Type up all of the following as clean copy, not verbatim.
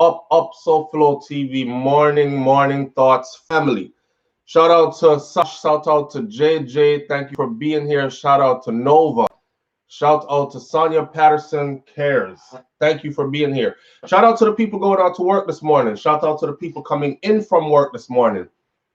So Flow TV morning thoughts family. Shout out to Sash, shout out to JJ. Thank you for being here. Shout out to Nova. Shout out to Sonia Patterson Cares. Thank you for being here. Shout out to the people going out to work this morning. Shout out to the people coming in from work this morning.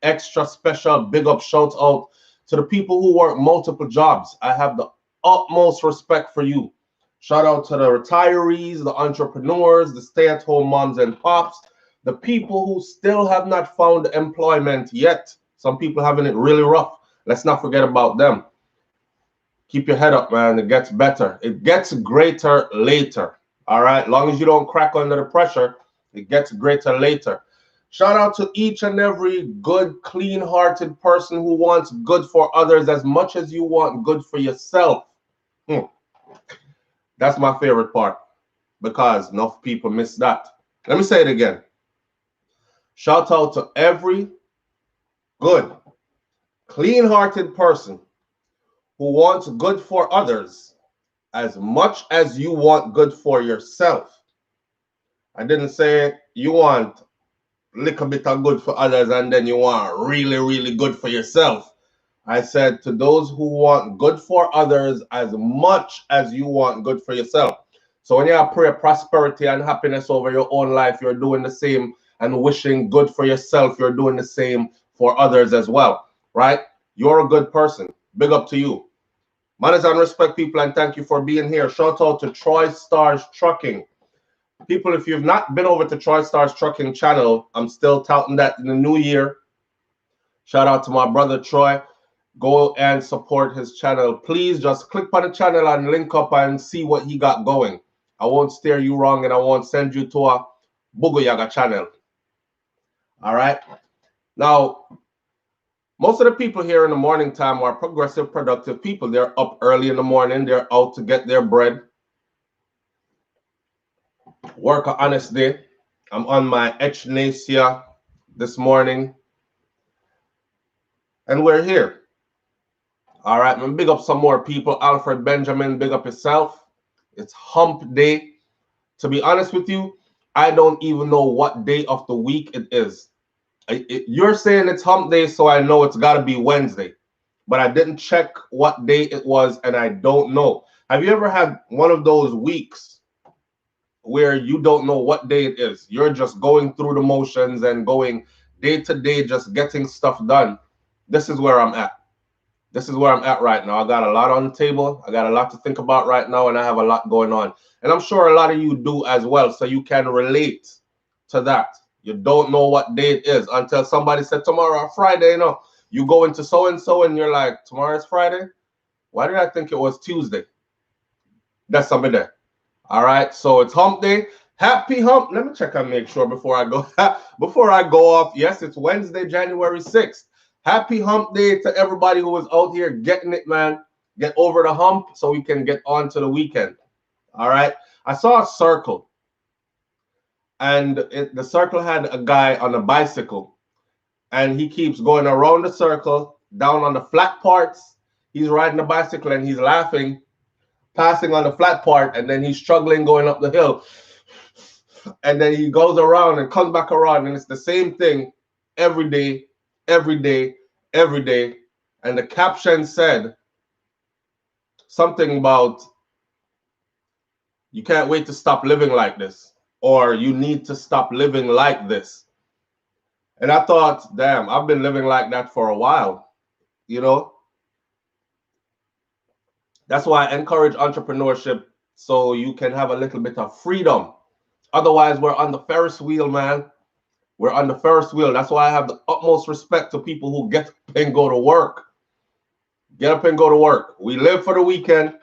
Extra special big up shout out to the people who work multiple jobs. I have the utmost respect for you. Shout out to the retirees, the entrepreneurs, the stay-at-home moms and pops, the people who still have not found employment yet. Some people having it really rough. Let's not forget about them. Keep your head up, man. It gets better. It gets greater later. All right. Long as you don't crack under the pressure, it gets greater later. Shout out to each and every good, clean-hearted person who wants good for others as much as you want good for yourself. That's my favorite part because enough people miss that. Let me say it again. Shout out to every good, clean-hearted person who wants good for others as much as you want good for yourself. I didn't say you want a little bit of good for others and then you want really, really good for yourself. I said to those who want good for others as much as you want good for yourself. So when you pray prosperity and happiness over your own life, you're doing the same, and wishing good for yourself, you're doing the same for others as well, right? You're a good person. Big up to you. Manners and respect, people, and thank you for being here. Shout out to Troy Stars Trucking. People, if you've not been over to Troy Stars Trucking channel, I'm still touting that in the new year. Shout out to my brother Troy. Go and support his channel. Please just click on the channel and link up and see what he got going. I won't steer you wrong and I won't send you to a Bugoyaga channel. All right. Now, most of the people here in the morning time are progressive, productive people. They're up early in the morning. They're out to get their bread. Work an honest day. I'm on my echinacea this morning. And we're here. All right, man, big up some more people. Alfred Benjamin, big up yourself. It's hump day. To be honest with you, I don't even know what day of the week it is. You're saying it's hump day, so I know it's got to be Wednesday. But I didn't check what day it was, and I don't know. Have you ever had one of those weeks where you don't know what day it is? You're just going through the motions and going day to day, just getting stuff done. This is where I'm at. This is where I'm at right now. I got a lot on the table. I got a lot to think about right now, and I have a lot going on. And I'm sure a lot of you do as well, so you can relate to that. You don't know what day it is until somebody said tomorrow, Friday, you know. You go into so-and-so, and you're like, tomorrow's Friday? Why did I think it was Tuesday? That's something there. All right, so it's hump day. Happy hump. Let me check and make sure before I go off. Yes, it's Wednesday, January 6th. Happy hump day to everybody who was out here getting it, man. Get over the hump so we can get on to the weekend. All right. I saw a circle, and the circle had a guy on a bicycle, and he keeps going around the circle, down on the flat parts. He's riding the bicycle, and he's laughing, passing on the flat part, and then he's struggling going up the hill. And then he goes around and comes back around, and it's the same thing every day. Every day. And the caption said something about you can't wait to stop living like this, or you need to stop living like this. And I thought, damn, I've been living like that for a while, you know. That's why I encourage entrepreneurship, so you can have a little bit of freedom. Otherwise, we're on the Ferris wheel, man. We're on the Ferris wheel. That's why I have the utmost respect to people who get up and go to work. Get up and go to work. We live for the weekend.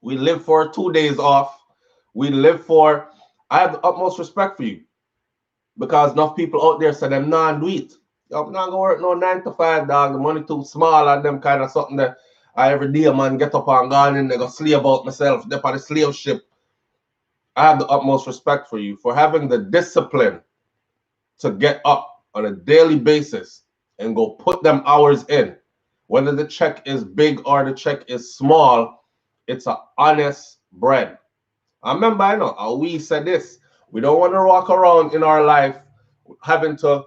We live for 2 days off. I have the utmost respect for you because enough people out there say them nah do it. I'm not gonna work no 9 to 5, dog. The money too small and them kind of something that I every day, man, get up and gone and they go slave about myself. They're on the slave ship. I have the utmost respect for you for having the discipline to get up on a daily basis and go put them hours in. Whether the check is big or the check is small, it's an honest bread. I remember, I know, we said this. We don't want to walk around in our life having to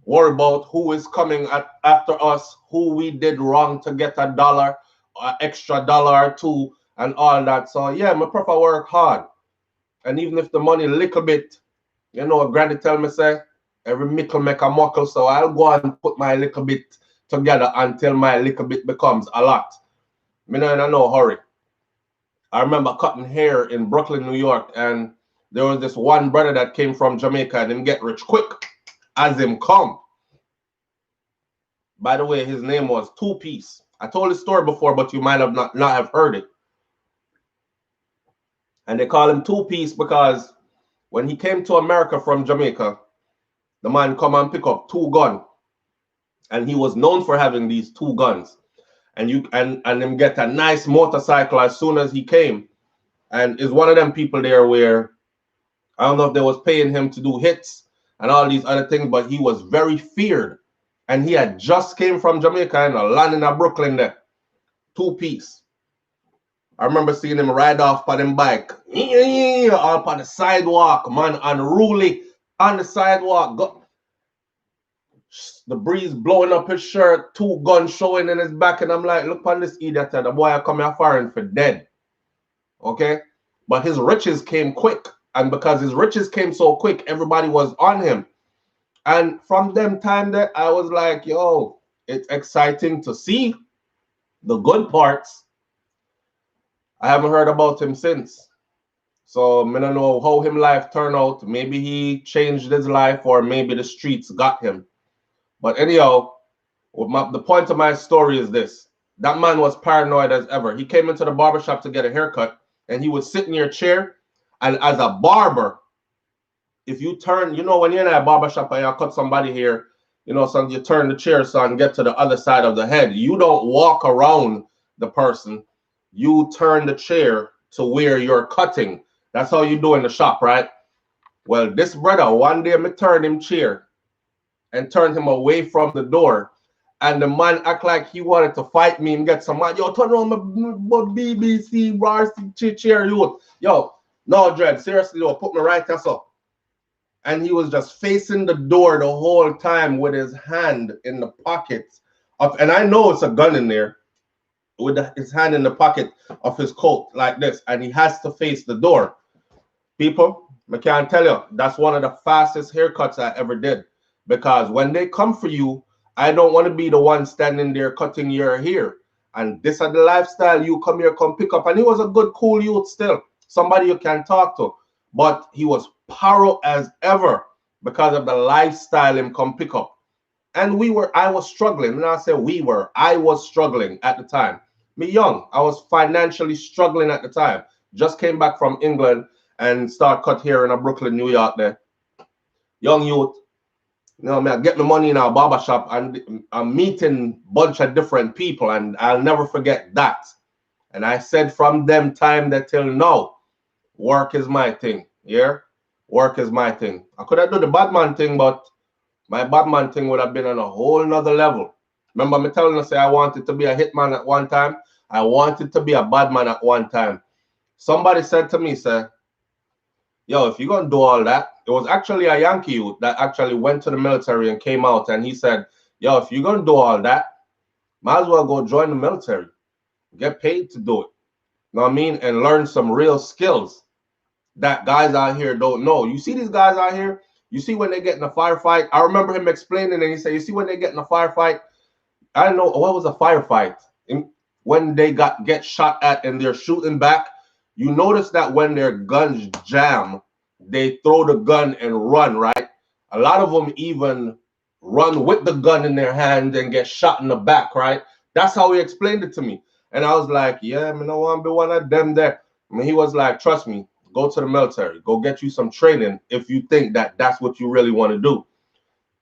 worry about who is coming after us, who we did wrong to get a dollar, or extra dollar or two, and all that. So yeah, I prefer work hard. And even if the money a little bit, you know, granny tell me say, every mickle make a muckle, so I'll go and put my little bit together until my little bit becomes a lot. Me no in no hurry. I remember cutting hair in Brooklyn, New York, and there was this one brother that came from Jamaica and him get rich quick as him come. By the way, his name was Two Piece. I told this story before, but you might have not have heard it. And they call him Two Piece because when he came to America from Jamaica, the man come and pick up two guns, and he was known for having these two guns. And you and him get a nice motorcycle as soon as he came, and is one of them people there where I don't know if they was paying him to do hits and all these other things, but he was very feared. And he had just came from Jamaica and landing in Brooklyn there. Two Piece. I remember seeing him ride off on him bike. Up on the sidewalk, man, unruly on the sidewalk. The breeze blowing up his shirt, two guns showing in his back, and I'm like, look on this idiot, the boy I come here foreign for dead. Okay? But his riches came quick. And because his riches came so quick, everybody was on him. And from them time that I was like, yo, it's exciting to see the good parts. I haven't heard about him since. So I don't know how him life turned out. Maybe he changed his life or maybe the streets got him. But anyhow, the point of my story is this. That man was paranoid as ever. He came into the barbershop to get a haircut and he would sit in your chair. And as a barber, if you turn, you know, when you're in a barbershop and you cut somebody here, you know, so you turn the chair so and get to the other side of the head. You don't walk around the person. You turn the chair to where you're cutting. That's how you do in the shop, right? Well, this brother, one day me turned him chair and turned him away from the door. And the man act like he wanted to fight me and get some man. Yo, turn around my BBC varsity chair, you. Yo, no, Dread, seriously, yo, put me right there, so. And he was just facing the door the whole time with his hand in the pocket of, and I know it's a gun in there, with his hand in the pocket of his coat like this, and he has to face the door. People, I can't tell you, that's one of the fastest haircuts I ever did. Because when they come for you, I don't want to be the one standing there cutting your hair. And this is the lifestyle you come here, come pick up. And he was a good, cool youth still. Somebody you can talk to. But he was paro as ever because of the lifestyle him come pick up. And I was struggling. When I say I was struggling at the time. Me young, I was financially struggling at the time. Just came back from England and start cut here in Brooklyn, New York there. Young youth. You know, I get my money in our barbershop and I'm meeting a bunch of different people, and I'll never forget that. And I said from them time that till now, work is my thing. Yeah? Work is my thing. I could have done the Batman thing, but my Batman thing would have been on a whole nother level. Remember me telling you, say I wanted to be a hitman at one time. I wanted to be a badman at one time. Somebody said to me, say, yo, if you're going to do all that, it was actually a Yankee youth that actually went to the military and came out, and he said, yo, if you're going to do all that, might as well go join the military. Get paid to do it. You know what I mean? And learn some real skills that guys out here don't know. You see these guys out here, you see when they get in a firefight. I remember him explaining, and he said, you see when they get in a firefight, I don't know, what was a firefight? When they get shot at and they're shooting back, you notice that when their guns jam, they throw the gun and run, right? A lot of them even run with the gun in their hand and get shot in the back, right? That's how he explained it to me. And I was like, yeah, I don't want to be one of them there. I mean, he was like, trust me, go to the military. Go get you some training if you think that that's what you really want to do.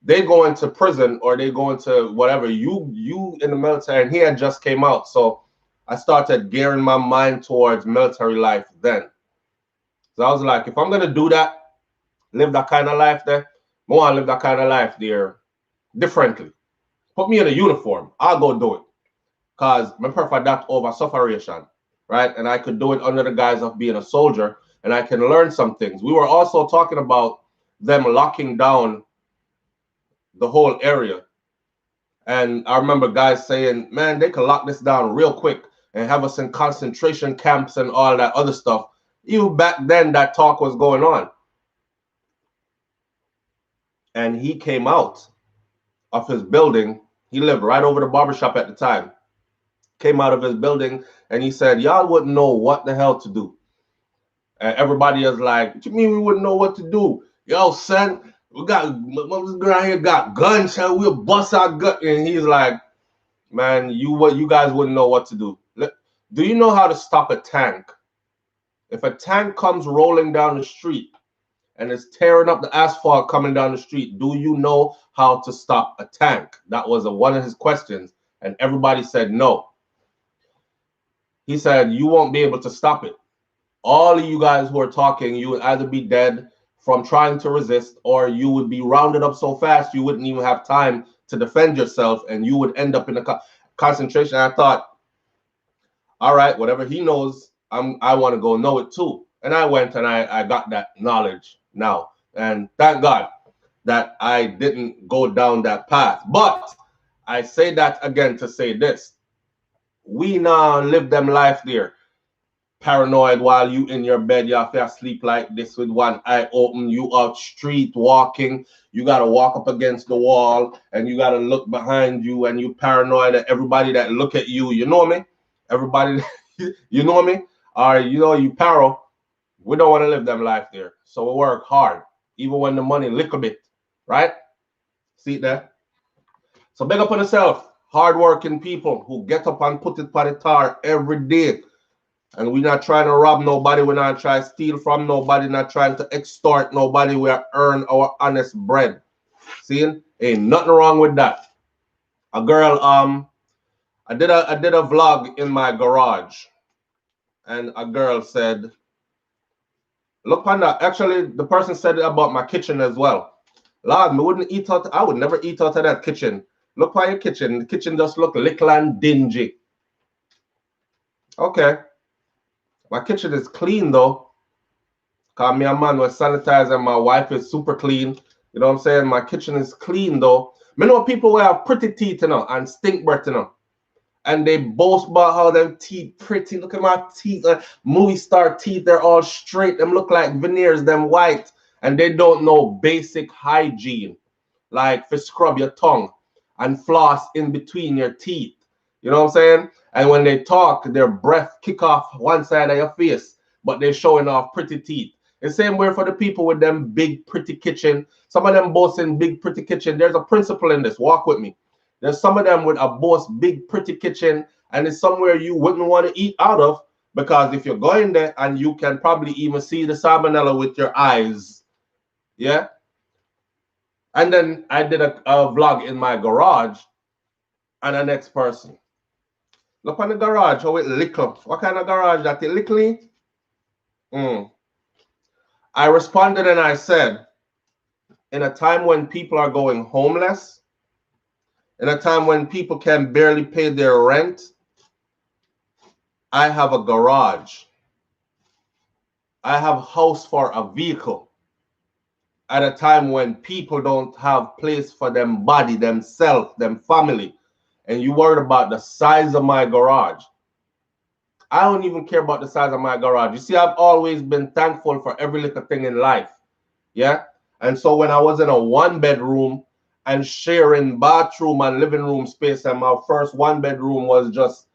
They go into prison or they go into whatever. You in the military, and he had just came out. So I started gearing my mind towards military life then. So I was like, if I'm going to do that, live that kind of life there, I want to live that kind of life there differently. Put me in a uniform. I'll go do it. Because I prefer that over sufferation, right? And I could do it under the guise of being a soldier. and I can learn some things. We were also talking about them locking down the whole area. And I remember guys saying, man, they could lock this down real quick and have us in concentration camps and all that other stuff. Even back then, that talk was going on. And he came out of his building. He lived right over the barbershop at the time. Came out of his building and he said, y'all wouldn't know what the hell to do. And everybody is like, what you mean we wouldn't know what to do? Yo, son, we got, this girl here got guns, and we'll bust our gut. And he's like, man, you guys wouldn't know what to do. Do you know how to stop a tank? If a tank comes rolling down the street and is tearing up the asphalt coming down the street, do you know how to stop a tank? That was one of his questions, and everybody said no. He said, you won't be able to stop it. All of you guys who are talking, you would either be dead from trying to resist, or you would be rounded up so fast you wouldn't even have time to defend yourself, and you would end up in a concentration. I thought, all right, whatever he knows, I want to go know it too. And I went and I got that knowledge now. And thank God that I didn't go down that path. But I say that again to say this. We now live them life there. Paranoid while you in your bed, you have to sleep like this with one eye open. You out street walking, you got to walk up against the wall and you got to look behind you, and you paranoid that everybody that look at you, you know me? Everybody, you know me? Or, you know, you paro. We don't want to live them life there. So we work hard, even when the money little bit, right? See it there? So big up on yourself. Hardworking people who get up and put it on the tar every day. And we're not trying to rob nobody. We're not trying to steal from nobody. Not trying to extort nobody. We are earn our honest bread. See? Ain't nothing wrong with that. A girl, I did a vlog in my garage. And a girl said, look on that. Actually, the person said it about my kitchen as well. Lord, I would never eat out of that kitchen. Look on your kitchen. The kitchen just look little and dingy. Okay. My kitchen is clean though. Cause me a man was sanitized and my wife is super clean. You know what I'm saying? My kitchen is clean though. Me know people who have pretty teeth, you know, and stink breath, you know. And they boast about how them teeth pretty. Look at my teeth, movie star teeth. They're all straight. Them look like veneers, them white. And they don't know basic hygiene, like to scrub your tongue and floss in between your teeth. You know what I'm saying? And when they talk, their breath kick off one side of your face, but they're showing off pretty teeth. The same way for the people with them big, pretty kitchen. Some of them boasting big, pretty kitchen. There's a principle in this. Walk with me. There's some of them with a boast big, pretty kitchen, and it's somewhere you wouldn't want to eat out of, because if you're going there and you can probably even see the salmonella with your eyes. Yeah. And then I did a vlog in my garage, and the next person. Look on the garage, how it lickle. What kind of garage that it lickly? I responded and I said, in a time when people are going homeless, in a time when people can barely pay their rent, I have a garage. I have a house for a vehicle. At a time when people don't have place for them body, themself, them family. And you worried about the size of my garage. I don't even care about the size of my garage. You see, I've always been thankful for every little thing in life. Yeah. And so when I was in a 1-bedroom and sharing bathroom and living room space, and my first 1-bedroom was just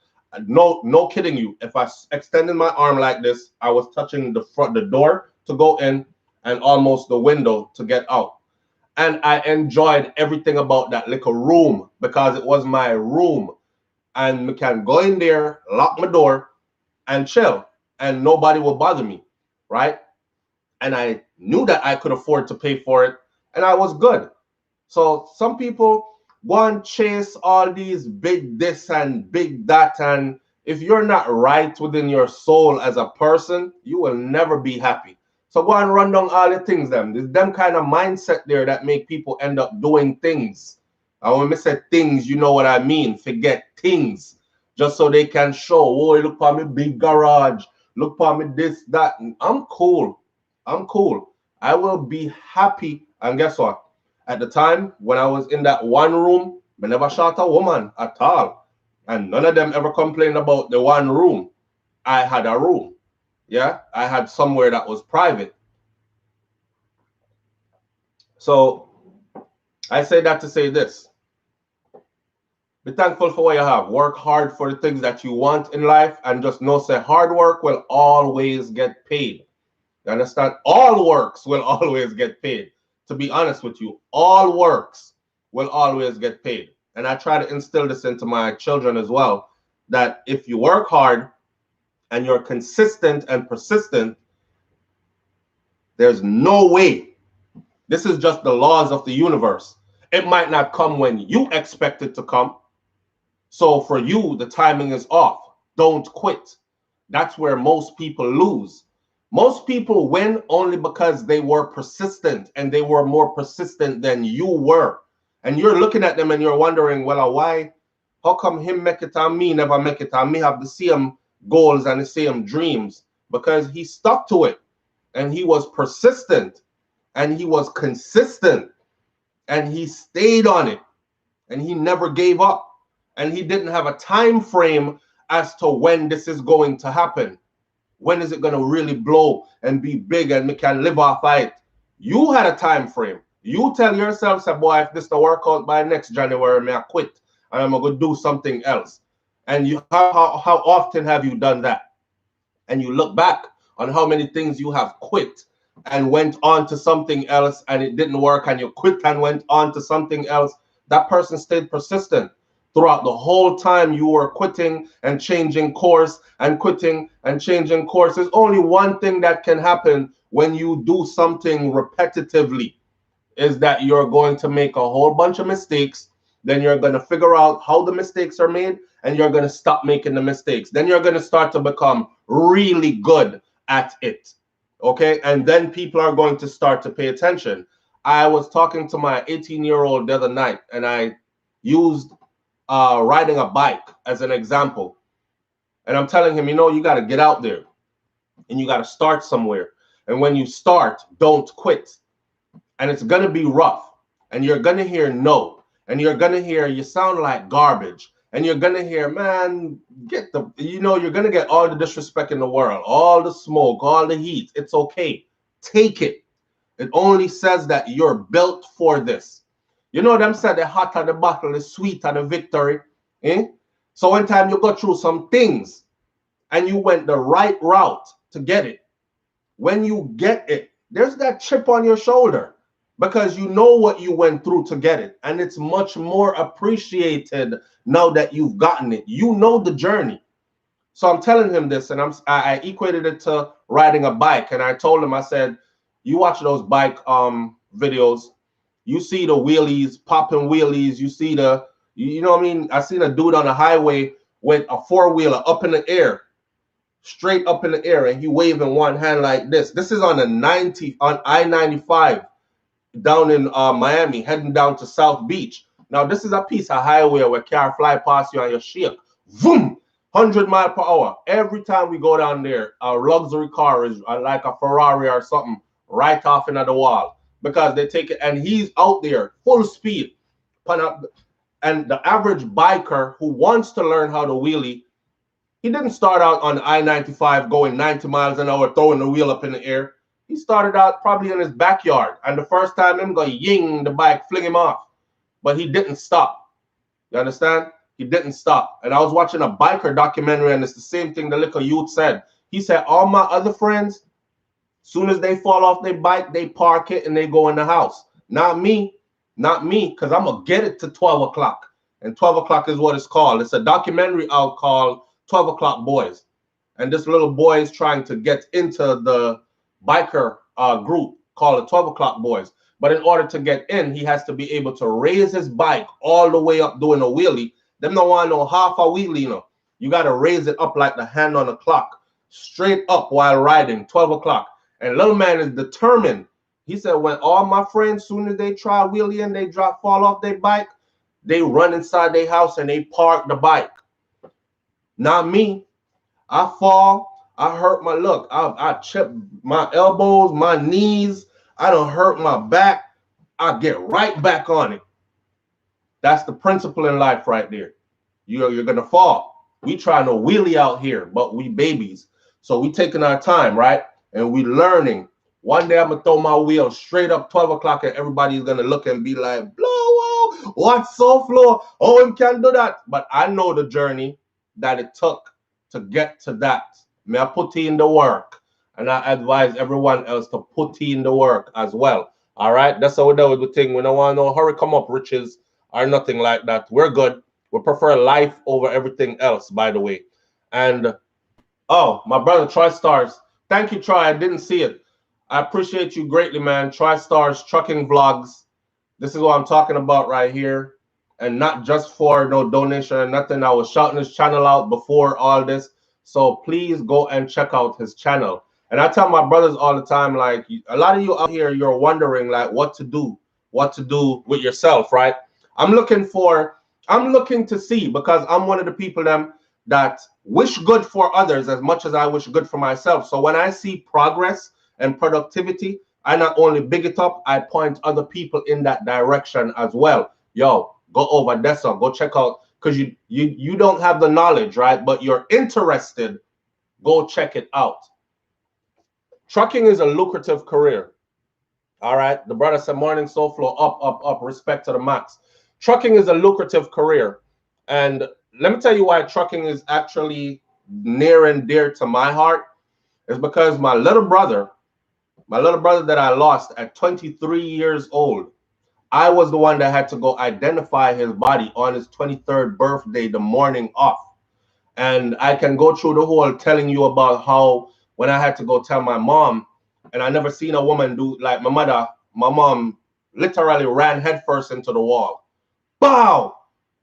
no kidding you. If I extended my arm like this, I was touching the door to go in and almost the window to get out. And I enjoyed everything about that little room because it was my room. And I can go in there, lock my door, and chill. And nobody will bother me, right? And I knew that I could afford to pay for it. And I was good. So some people go and chase all these big this and big that. And if you're not right within your soul as a person, you will never be happy. So go and run down all the things them. There's them kind of mindset there that make people end up doing things. And when I say things, you know what I mean. Forget things. Just so they can show, oh, look at me big garage. look for me this, that. I'm cool. I'm cool. I will be happy. And guess what? At the time when I was in that one room, I never shot a woman at all. And none of them ever complained about the one room. I had a room. Yeah, I had somewhere that was private. So I say that to say this. Be thankful for what you have. Work hard for the things that you want in life, and just know say hard work will always get paid. You understand? All works will always get paid. To be honest with you, all works will always get paid. And I try to instill this into my children as well, that if you work hard and you're consistent and persistent, there's no way. This is just the laws of the universe. It might not come when you expect it to come. So for you, the timing is off. Don't quit. That's where most people lose. Most people win only because they were persistent, and they were more persistent than you were. And you're looking at them and you're wondering, well, why? How come him make it on me, never make it on me, have the same goals and the same dreams? Because he stuck to it, and he was persistent, and he was consistent, and he stayed on it, and he never gave up. And he didn't have a time frame as to when this is going to happen. When is it going to really blow and be big and we can live off it? You had a time frame. You tell yourself, say, boy, if this don't work out by next January, may I quit and I'm going to do something else. And you, how often have you done that? And you look back on how many things you have quit and went on to something else, and it didn't work, and you quit and went on to something else. That person stayed persistent throughout the whole time you were quitting and changing course and quitting and changing course. There's only one thing that can happen when you do something repetitively, is that you're going to make a whole bunch of mistakes. Then you're going to figure out how the mistakes are made, and you're going to stop making the mistakes. Then you're going to start to become really good at it. Okay? And then people are going to start to pay attention. I was talking to my 18-year-old the other night, and I used riding a bike as an example. And I'm telling him, you got to get out there and you got to start somewhere. And when you start, don't quit. And it's going to be rough. And you're going to hear no. And you're going to hear you sound like garbage. And you're going to hear, man, you're going to get all the disrespect in the world, all the smoke, all the heat. It's okay. Take it. It only says that you're built for this. Them said the hotter the battle, the sweeter the victory. So one time you go through some things and you went the right route to get it. When you get it, there's that chip on your shoulder because you know what you went through to get it. And it's much more appreciated now that you've gotten it. You know the journey. So I'm telling him this, and I equated it to riding a bike. And I told him, I said, you watch those bike videos. You see the wheelies, popping wheelies. You see you know what I mean? I seen a dude on the highway with a four-wheeler up in the air, straight up in the air, and he waving one hand like this. This is on I-95 down in Miami, heading down to South Beach. Now, this is a piece of highway where car fly past you and you shake. Boom! 100 miles per hour. Every time we go down there, a luxury car is like a Ferrari or something right off into the wall. Because they take it, and he's out there full speed. And the average biker who wants to learn how to wheelie, he didn't start out on I-95 going 90 miles an hour, throwing the wheel up in the air. He started out probably in his backyard. And the first time him go ying, the bike fling him off. But he didn't stop. You understand? He didn't stop. And I was watching a biker documentary, and it's the same thing the little youth said. He said, all my other friends, soon as they fall off their bike, they park it and they go in the house. Not me, because I'm going to get it to 12 o'clock. And 12 o'clock is what it's called. It's a documentary out called 12 O'Clock Boys. And this little boy is trying to get into the biker group called the 12 O'Clock Boys. But in order to get in, he has to be able to raise his bike all the way up doing a wheelie. Them don't want no half a wheelie, You got to raise it up like the hand on the clock, straight up while riding, 12 o'clock. And little man is determined. He said, when all my friends, soon as they try wheelie and they fall off their bike, they run inside their house and they park the bike. Not me. I fall, I hurt my look. I chipped my elbows, my knees. I don't hurt my back. I get right back on it. That's the principle in life right there. You're gonna fall. We trying to wheelie out here, but we babies. So we taking our time, right? And we learning. One day I'm gonna throw my wheel straight up 12 o'clock and everybody's gonna look and be like, blow, what's so flow? Oh, him can do that. But I know the journey that it took to get to that. May I put in the work. And I advise everyone else to put in the work as well. All right. That's how we do the thing. We don't want no hurry come up riches or nothing like that. We're good. We prefer life over everything else, by the way. And oh, my brother TriStars. Thank you, Troy. I didn't see it. I appreciate you greatly, man. TriStars Trucking Vlogs. This is what I'm talking about right here. And not just for no donation or nothing. I was shouting his channel out before all this. So please go and check out his channel. And I tell my brothers all the time, like, a lot of you out here, you're wondering like what to do with yourself, right? I'm looking to see, because I'm one of the people that wish good for others as much as I wish good for myself. So when I see progress and productivity, I not only big it up, I point other people in that direction as well. Yo, go over Dessa, go check out, because you don't have the knowledge, right? But you're interested, go check it out. Trucking is a lucrative career. All right. The brother said, morning soul flow, up, respect to the max. Trucking is a lucrative career. And let me tell you why trucking is actually near and dear to my heart. Is because my little brother that I lost at 23 years old, I was the one that had to go identify his body on his 23rd birthday, the morning off. And I can go through the whole telling you about how when I had to go tell my mom, and I never seen a woman do like my mom literally ran headfirst into the wall. Bow!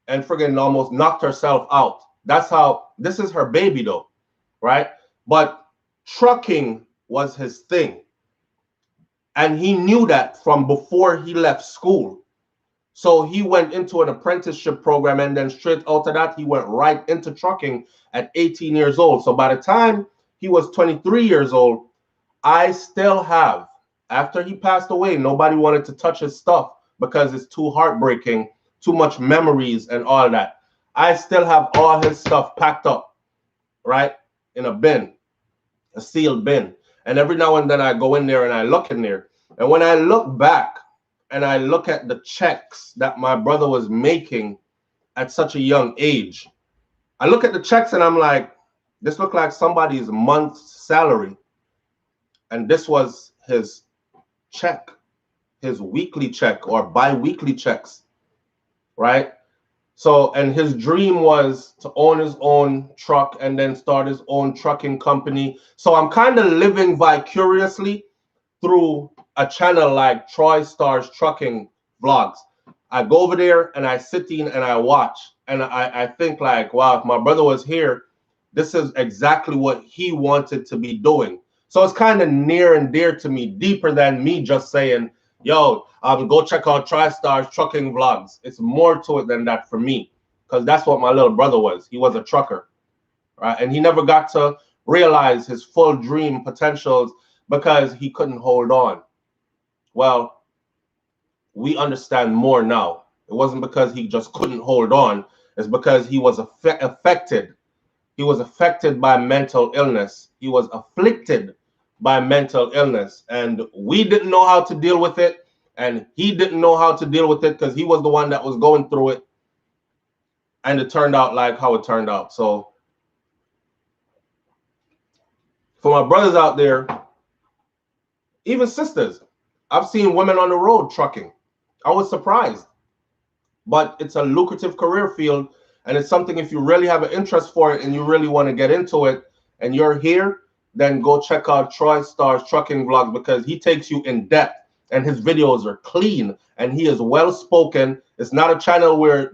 And friggin' almost knocked herself out. That's how, this is her baby though, right? But trucking was his thing. And he knew that from before he left school. So he went into an apprenticeship program, and then straight out of that, he went right into trucking at 18 years old. So by the time he was 23 years old, I still have, after he passed away, nobody wanted to touch his stuff because it's too heartbreaking, too much memories and all that. I still have all his stuff packed up, right, in a bin, a sealed bin. And every now and then I go in there and I look in there. And when I look back and I look at the checks that my brother was making at such a young age, I look at the checks and I'm like, this looked like somebody's month's salary. And this was his check, his weekly check or bi-weekly checks, right? So, and his dream was to own his own truck and then start his own trucking company. So I'm kind of living vicariously through a channel like TriStars Trucking Vlogs. I go over there and I sit in and I watch. And I think like, wow, if my brother was here, this is exactly what he wanted to be doing. So it's kind of near and dear to me, deeper than me just saying, yo, go check out TriStars Trucking Vlogs. It's more to it than that for me, because that's what my little brother was. He was a trucker, right? And he never got to realize his full dream potentials because he couldn't hold on. Well, we understand more now. It wasn't because he just couldn't hold on. It's because he was affected. He was affected by mental illness. He was afflicted by mental illness. And we didn't know how to deal with it. And he didn't know how to deal with it because he was the one that was going through it. And it turned out like how it turned out. So for my brothers out there, even sisters, I've seen women on the road trucking. I was surprised. But it's a lucrative career field. And it's something, if you really have an interest for it and you really want to get into it and you're here, then go check out TriStars Trucking Vlogs, because he takes you in depth and his videos are clean and he is well spoken. It's not a channel where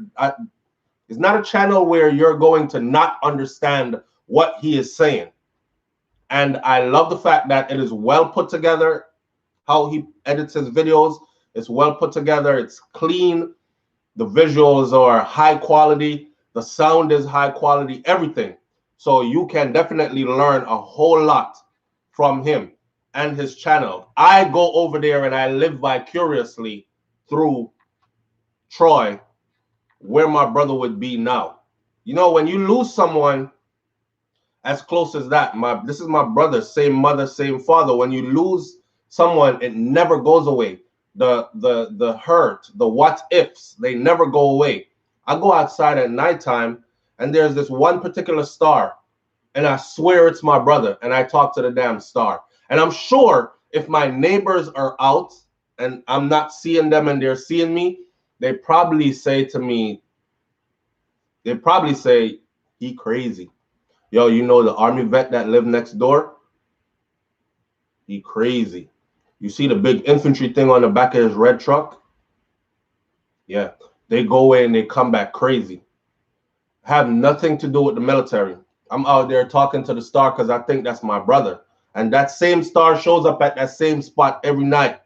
you're going to not understand what he is saying. And I love the fact that it is well put together. How he edits his videos, it's well put together. It's clean. The visuals are high quality. The sound is high quality. Everything. So you can definitely learn a whole lot from him and his channel. I go over there and I live vicariously through Troy, where my brother would be now. You know, when you lose someone as close as that, this is my brother, same mother, same father. When you lose someone, it never goes away. The hurt, the what ifs, they never go away. I go outside at nighttime and there's this one particular star, and I swear it's my brother, and I talk to the damn star. And I'm sure if my neighbors are out and I'm not seeing them and they're seeing me, they probably say to me, he crazy. Yo, you know the army vet that lived next door? He crazy. You see the big infantry thing on the back of his red truck? Yeah, they go away and they come back crazy. Have nothing to do with the military. I'm out there talking to the star because I think that's my brother. And that same star shows up at that same spot every night.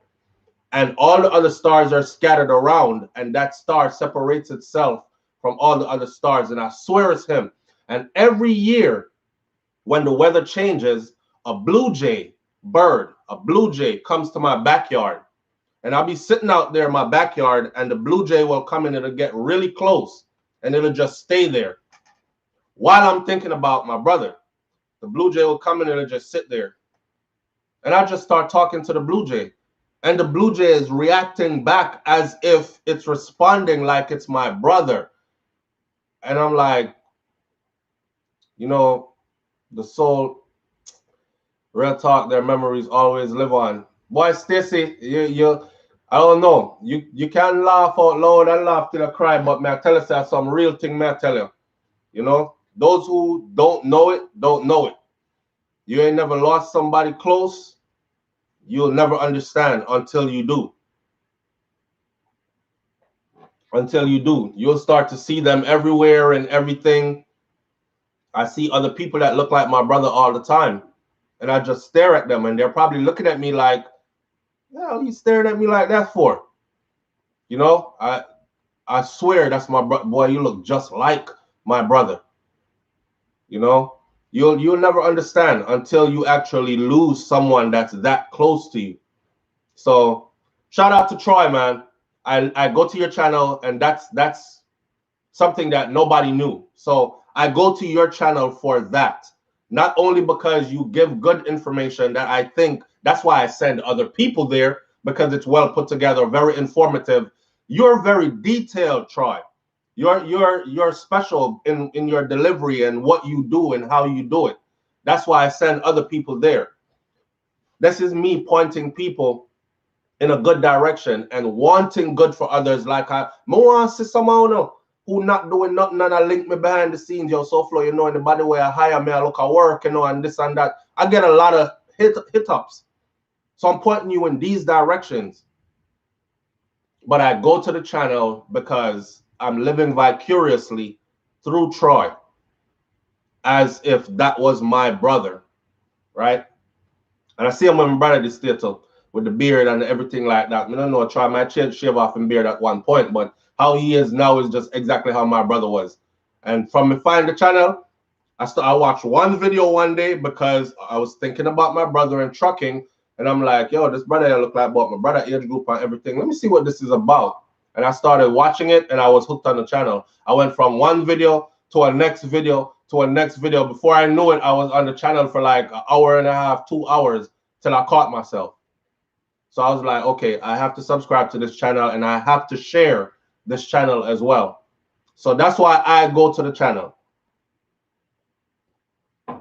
And all the other stars are scattered around. And that star separates itself from all the other stars. And I swear it's him. And every year, when the weather changes, a blue jay comes to my backyard. And I'll be sitting out there in my backyard, and the blue jay will come in and it'll get really close. And it'll just stay there. While I'm thinking about my brother, the blue jay will come in and it'll just sit there. And I just start talking to the blue jay. And the blue jay is reacting back as if it's responding like it's my brother. And I'm like, you know, the soul, real talk, their memories always live on. Boy, Stacy, I don't know. You can laugh out loud and laugh till I cry, but may I tell you some real thing, may I tell you. You know, those who don't know it, don't know it. You ain't never lost somebody close. You'll never understand until you do. Until you do. You'll start to see them everywhere and everything. I see other people that look like my brother all the time. And I just stare at them and they're probably looking at me like, yeah, what are you staring at me like that for? You know, I swear that's my brother. Boy, you look just like my brother. You know, you'll never understand until you actually lose someone that's that close to you. So shout out to Troy, man. I go to your channel and that's something that nobody knew. So I go to your channel for that. Not only because you give good information that I think that's why I send other people there, because it's well put together, very informative. You're very detailed, Troy. You're special in your delivery and what you do and how you do it. That's why I send other people there. This is me pointing people in a good direction and wanting good for others. Like I want to see someone who not doing nothing and I link me behind the scenes, yo, so flow, you know, in the body where I hire me, I look at work, you know, and this and that. I get a lot of hit ups. So I'm pointing you in these directions. But I go to the channel because I'm living vicariously through Troy as if that was my brother, right? And I see him with my brother this still with the beard and everything like that. I don't know, Troy might shave off him beard at one point, but how he is now is just exactly how my brother was. And from me find the channel, I watched one video one day because I was thinking about my brother and trucking. And I'm like, yo, this brother look like about my brother age group and everything. Let me see what this is about. And I started watching it and I was hooked on the channel. I went from one video to a next video to a next video. Before I knew it, I was on the channel for like an hour and a half, 2 hours till I caught myself. So I was like, okay, I have to subscribe to this channel and I have to share this channel as well. So that's why I go to the channel.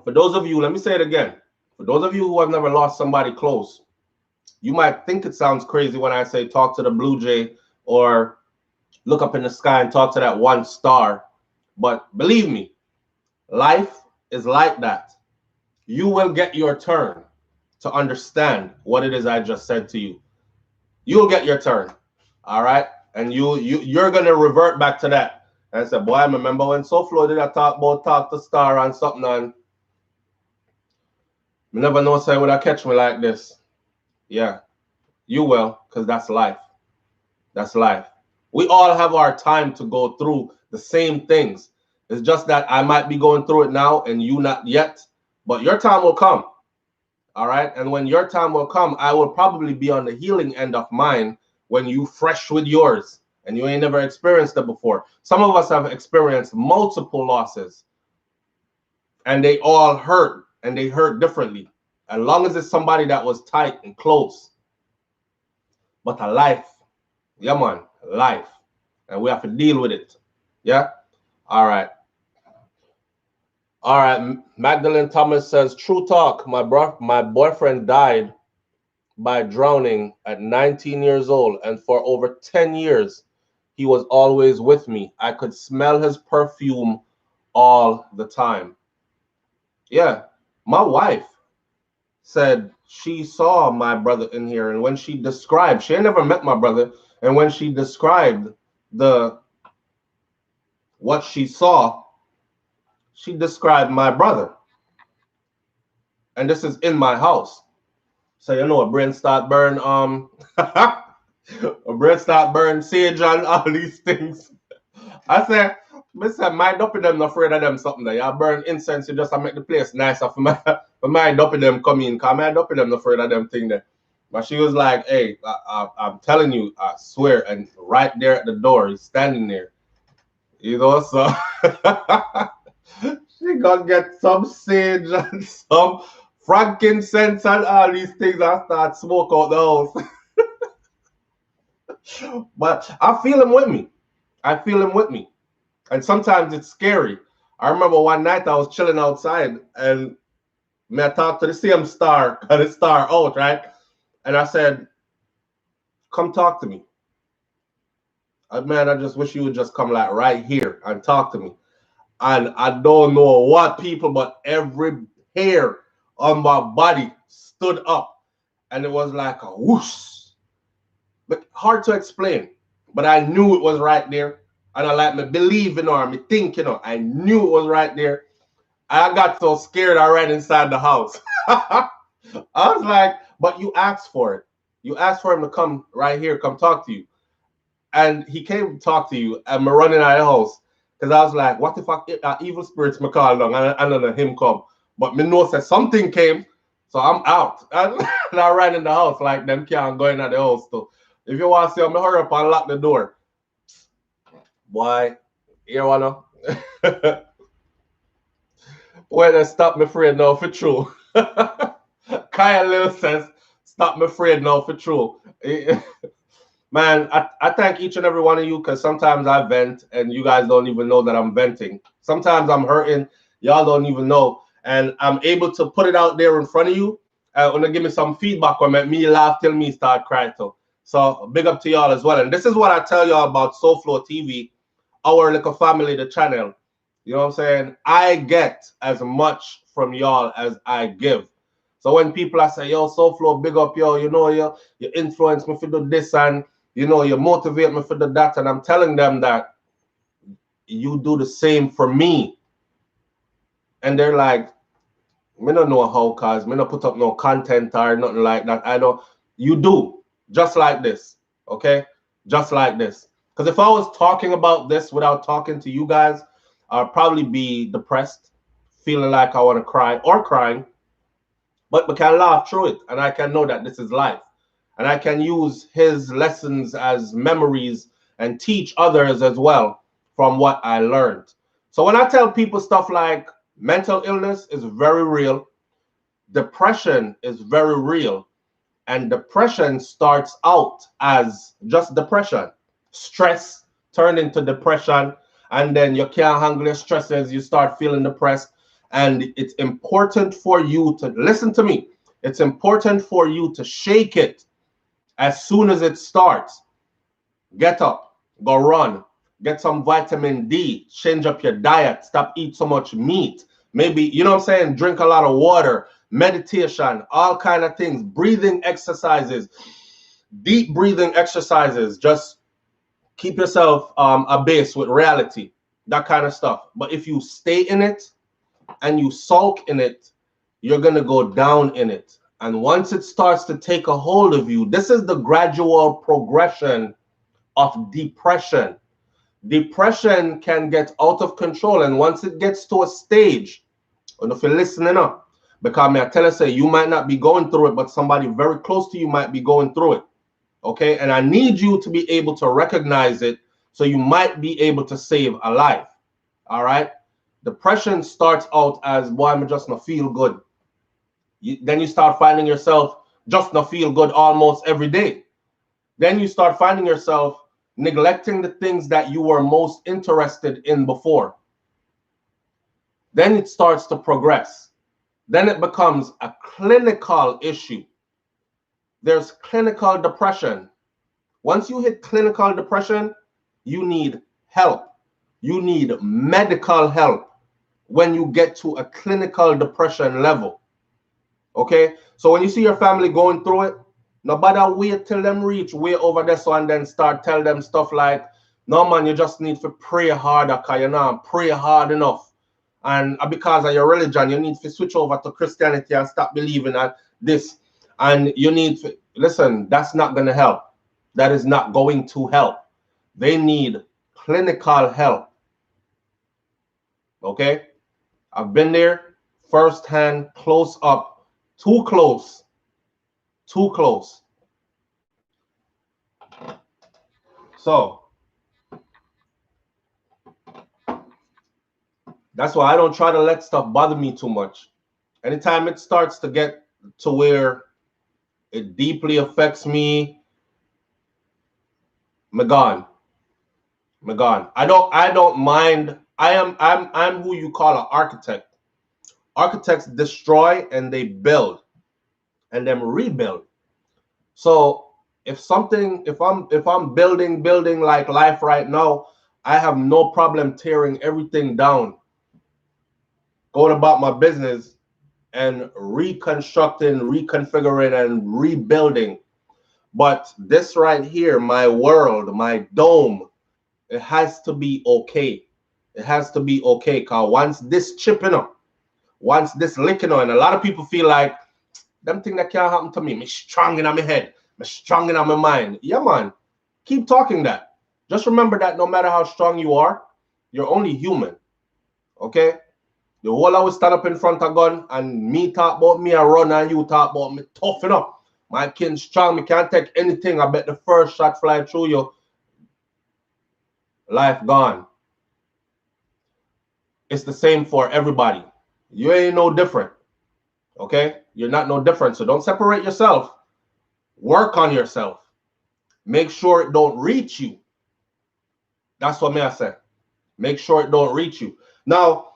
For those of you, let me say it again. For those of you who have never lost somebody close, you might think it sounds crazy when I say talk to the blue jay or look up in the sky and talk to that one star. But believe me, life is like that. You will get your turn to understand what it is I just said to you. You'll get your turn. All right. And you're going to revert back to that. And I said, boy, I remember when SoFlo did I talk to star and something and you never know say would I catch me like this. Yeah, you will, because that's life. That's life. We all have our time to go through the same things. It's just that I might be going through it now and you not yet, but your time will come. All right. And when your time will come, I will probably be on the healing end of mine when you fresh with yours and you ain't never experienced it before. Some of us have experienced multiple losses and they all hurt and they hurt differently. As long as it's somebody that was tight and close. But a life, yeah, man, life. And we have to deal with it. Yeah. All right. All right. Magdalene Thomas says, true talk. My boyfriend died by drowning at 19 years old. And for over 10 years, he was always with me. I could smell his perfume all the time. Yeah. My wife said she saw my brother in here. And when she described, she had never met my brother. And when she described what she saw, she described my brother. And this is in my house. So you know a brain start burn a brain start burn sage and all these things. I said, my dopey them not afraid of them something there. You burn incense, you just make the place nicer for my dopey them come in. Cause my dopey them not afraid of them thing there. But she was like, hey, I'm telling you, I swear, and right there at the door, he's standing there. You know, so she gonna get some sage and some frankincense and all these things and start smoke out the house. But I feel him with me. I feel him with me. And sometimes it's scary. I remember one night I was chilling outside and I talked to the same star, the star out, right? And I said, come talk to me. Man, I just wish you would just come like right here and talk to me. And I don't know what people, but every hair on my body stood up. And it was like a whoosh. But hard to explain. But I knew it was right there. And I like me believe, me think, I knew it was right there. I got so scared I ran inside the house. I was like, but you asked for it. You asked for him to come right here, come talk to you. And he came to talk to you, and we're running out of the house. Because I was like, what if evil spirits me call down and then him come? But me know that something came, so I'm out. And I ran in the house like them can't go in at the house too. If you want to see me, hurry up and lock the door. Boy, you wanna? When they stop me afraid now for true. Kyle Lil says, stop me afraid now for true. Man, I thank each and every one of you because sometimes I vent and you guys don't even know that I'm venting. Sometimes I'm hurting. Y'all don't even know. And I'm able to put it out there in front of you. When they give me some feedback or make me laugh till me start crying too. So big up to y'all as well. And this is what I tell y'all about SoFlo TV, our little family, the channel. You know what I'm saying? I get as much from y'all as I give. So when people are saying, yo, SoFlo, big up, yo, you influence me to do this and you motivate me for that, and I'm telling them that you do the same for me. And they're like, me don't know how, cause me not put up no content or nothing like that. I know you do, just like this, okay? Just like this. Because if I was talking about this without talking to you guys, I'd probably be depressed, feeling like I want to cry or crying. But we can laugh through it, and I can know that this is life. And I can use his lessons as memories and teach others as well from what I learned. So when I tell people stuff like mental illness is very real, depression is very real, and depression starts out as just depression. Stress turned into depression, and then you can't handle your stresses, you start feeling depressed. And it's important for you to listen to me. It's important for you to shake it as soon as it starts. Get up, go run, get some vitamin D, change up your diet, stop eating so much meat. Maybe, you know what I'm saying, drink a lot of water, meditation, all kind of things, breathing exercises, deep breathing exercises. Just keep yourself a base with reality, that kind of stuff. But if you stay in it and you sulk in it, you're going to go down in it. And once it starts to take a hold of you, this is the gradual progression of depression. Depression can get out of control, and once it gets to a stage, and if you're listening up, because I tell you, you might not be going through it, but somebody very close to you might be going through it. Okay, and I need you to be able to recognize it, so you might be able to save a life. All right. Depression starts out as, boy, I'm just not feel good. Then you start finding yourself just not feel good almost every day. Then you start finding yourself neglecting the things that you were most interested in before. Then it starts to progress. Then it becomes a clinical issue. There's clinical depression. Once you hit clinical depression, you need help. You need medical help when you get to a clinical depression level. Okay? So when you see your family going through it, nobody wait till them reach way over there so and then start tell them stuff like, no man, you just need to pray harder because you know pray hard enough. And because of your religion, you need to switch over to Christianity and stop believing at this. And you need to listen, that's not going to help. That is not going to help. They need clinical help. Okay? I've been there firsthand, close up, too close. Too close. So that's why I don't try to let stuff bother me too much. Anytime it starts to get to where it deeply affects me, I'm gone. I don't mind. I'm who you call an architect. Architects destroy and they build and then rebuild. So if I'm building like life right now, I have no problem tearing everything down, going about my business and reconstructing, reconfiguring, and rebuilding. But this right here, my world, my dome, it has to be okay. It has to be okay. Because once this chipping up, once this licking on, a lot of people feel like, them thing that can't happen to me. Me strong in my head. Me strong in my mind. Yeah, man. Keep talking that. Just remember that no matter how strong you are, you're only human. Okay? The whole always stand up in front of gun and me talk about me and run and you talk about me tough enough. My kid strong. Me can't take anything. I bet the first shot fly through you. Life gone. It's the same for everybody. You ain't no different. Okay? You're not no different. So don't separate yourself. Work on yourself. Make sure it don't reach you. That's what me I say. Make sure it don't reach you. Now,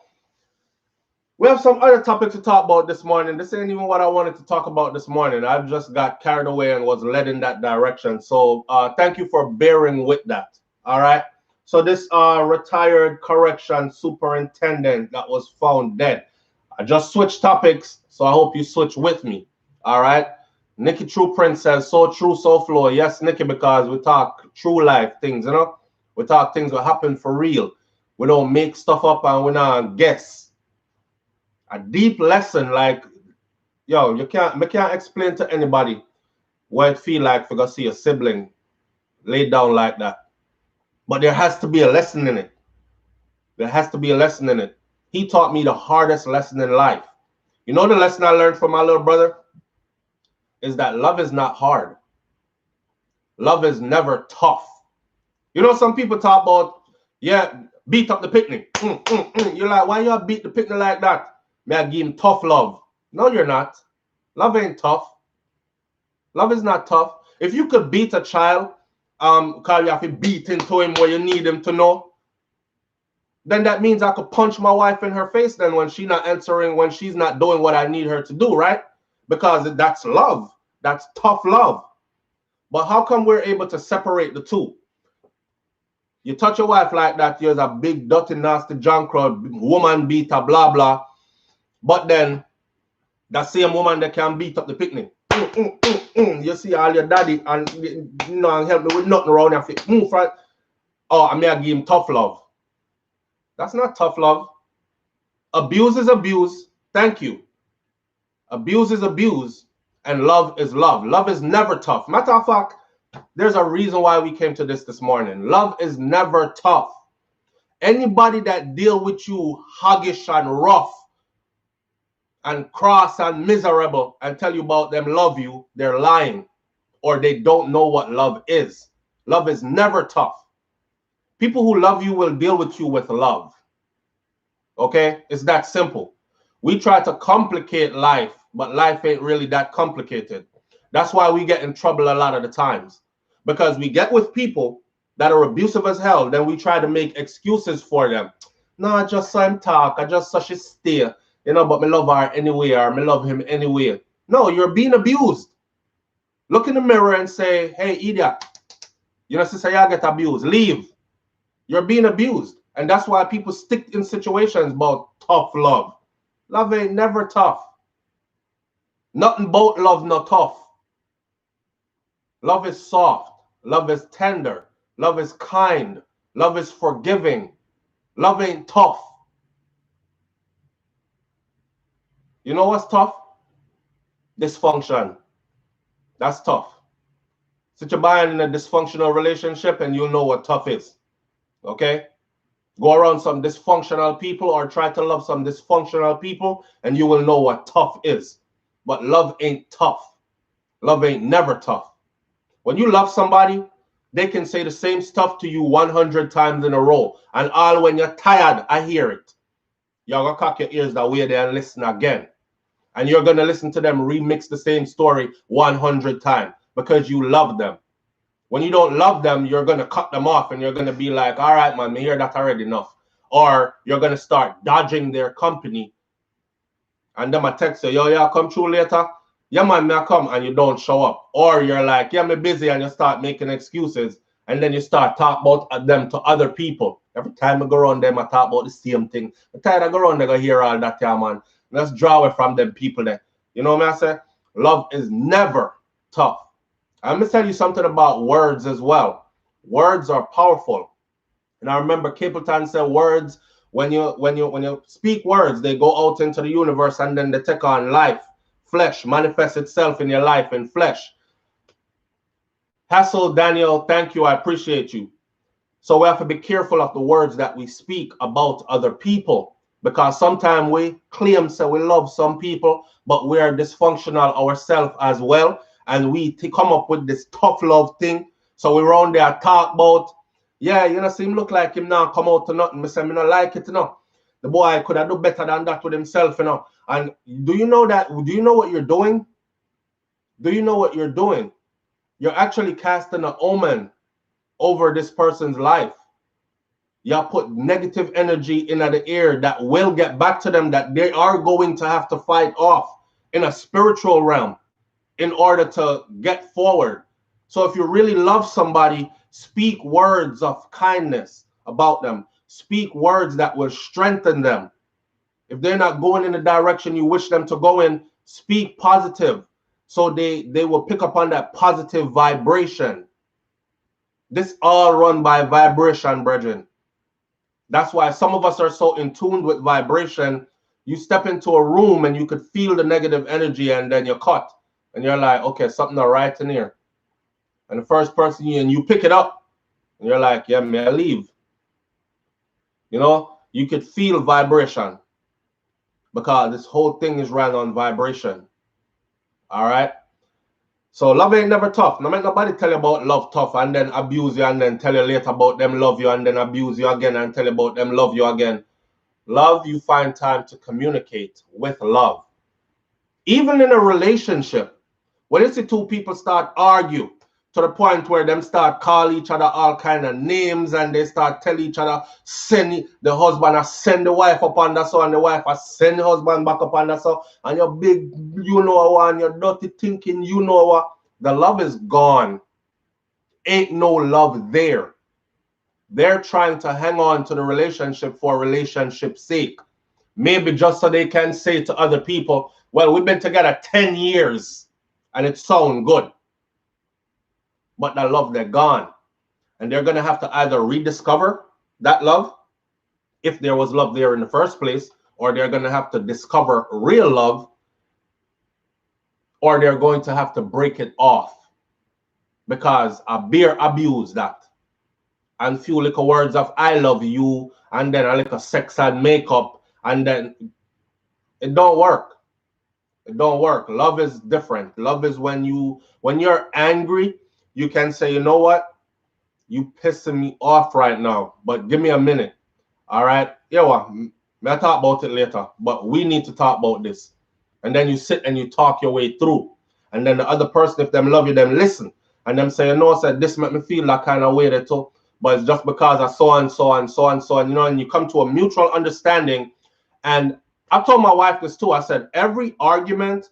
we have some other topics to talk about this morning. This ain't even what I wanted to talk about this morning. I just got carried away and was led in that direction. So thank you for bearing with that. All right. So this retired correction superintendent that was found dead. I just switched topics, so I hope you switch with me. All right. Nikki True Prince says, so true, so flow. Yes, Nikki, because we talk true life things, you know? We talk things that happen for real. We don't make stuff up and we not guess. A deep lesson, like, yo, we can't explain to anybody what it feel like for go see a sibling laid down like that. But there has to be a lesson in it. There has to be a lesson in it. He taught me the hardest lesson in life. You know the lesson I learned from my little brother? Is that love is not hard. Love is never tough. You know, some people talk about, yeah, beat up the picnic. You're like, why you beat the picnic like that? May I give him tough love? No, you're not. Love ain't tough. Love is not tough. If you could beat a child, cause you have to beat into him where you need him to know, then that means I could punch my wife in her face then when she's not answering, when she's not doing what I need her to do, right? Because that's love. That's tough love. But how come we're able to separate the two? You touch your wife like that, you're a big, dirty, nasty, junk crowd, woman beater, blah, blah. But then, that same woman that can beat up the picnic. You see all your daddy and you know, help me with nothing around your feet. Move right. Oh, I may give him tough love. That's not tough love. Abuse is abuse. Thank you. Abuse is abuse. And love is love. Love is never tough. Matter of fact, there's a reason why we came to this morning. Love is never tough. Anybody that deal with you huggish and rough and cross and miserable and tell you about them love you, they're lying, or they don't know what love is. Love is never tough. People who love you will deal with you with love. Okay? It's that simple. We try to complicate life, but life ain't really that complicated. That's why we get in trouble a lot of the times. Because we get with people that are abusive as hell, then we try to make excuses for them. No, I just saw him talk. I just saw she stay. You know, but me love her anyway, or me love him anyway. No, you're being abused. Look in the mirror and say, hey, idiot, you know, sister, you get abused. Leave. You're being abused. And that's why people stick in situations about tough love. Love ain't never tough. Nothing about love not tough. Love is soft. Love is tender. Love is kind. Love is forgiving. Love ain't tough. You know what's tough? Dysfunction. That's tough. Sit your behind in a dysfunctional relationship and you'll know what tough is. Okay? Go around some dysfunctional people or try to love some dysfunctional people and you will know what tough is. But love ain't tough. Love ain't never tough. When you love somebody, they can say the same stuff to you 100 times in a row. And all when you're tired, I hear it. You're going to cock your ears that way there and listen again. And you're going to listen to them remix the same story 100 times because you love them. When you don't love them, you're going to cut them off and you're going to be like, all right, man, me hear that already enough. Or you're going to start dodging their company. And then I text you, yo, yeah, come through later. Yeah, man, may I come, and you don't show up. Or you're like, yeah, me busy, and you start making excuses. And then you start talking about them to other people. Every time I go around them, I talk about the same thing. I'm tired of go around, they go hear all that, yeah, man. Let's draw away from them people there. You know what I say? Love is never tough. I'm going to tell you something about words as well. Words are powerful. And I remember Capleton said words, when you speak words, they go out into the universe and then they take on life. Flesh manifests itself in your life in flesh. Hassel, Daniel, thank you. I appreciate you. So we have to be careful of the words that we speak about other people, because sometimes we claim so we love some people, but we are dysfunctional ourselves as well. And we come up with this tough love thing. So we run there talk about, yeah, you know, see him look like him now come out to nothing. Me say, me not like it, you know. The boy could have do better than that with himself, you know. And do you know that? Do you know what you're doing? Do you know what you're doing? You're actually casting an omen over this person's life. You put negative energy in the air that will get back to them, that they are going to have to fight off in a spiritual realm in order to get forward. So if you really love somebody, speak words of kindness about them. Speak words that will strengthen them. If they're not going in the direction you wish them to go in, speak positive. So they will pick up on that positive vibration. This all run by vibration, brethren. That's why some of us are so in tune with vibration. You step into a room and you could feel the negative energy and then you're cut. And you're like, okay, something not right in here. And the first person you pick it up and you're like, yeah, may I leave? You know, you could feel vibration because this whole thing is run on vibration. All right. So love ain't never tough. No make nobody tell you about love tough and then abuse you and then tell you later about them love you and then abuse you again and tell you about them love you again. Love, you find time to communicate with love. Even in a relationship, when you see two people start argue to the point where them start call each other all kind of names and they start tell each other, send the husband, send the wife up on that so, and the wife send the husband back up on that so, and you're big, you know what, and you're dirty thinking, you know what, the love is gone. Ain't no love there. They're trying to hang on to the relationship for relationship's sake. Maybe just so they can say to other people, well, we've been together 10 years and it sounds good. But that love, they're gone. And they're going to have to either rediscover that love, if there was love there in the first place, or they're going to have to discover real love, or they're going to have to break it off because a beer abused that. and few little words of I love you and then a little sex and makeup, and then it don't work. It don't work. Love is different. Love is when you're angry, you can say, you know what? You pissing me off right now, but give me a minute. All right? Yeah, well, I'll talk about it later, but we need to talk about this. And then you sit and you talk your way through. And then the other person, if them love you, them listen. And them say, you know, said this make me feel that kind of way that too. But it's just because I so and so and so and so. And you know, and you come to a mutual understanding. And I've told my wife this too. I said, every argument,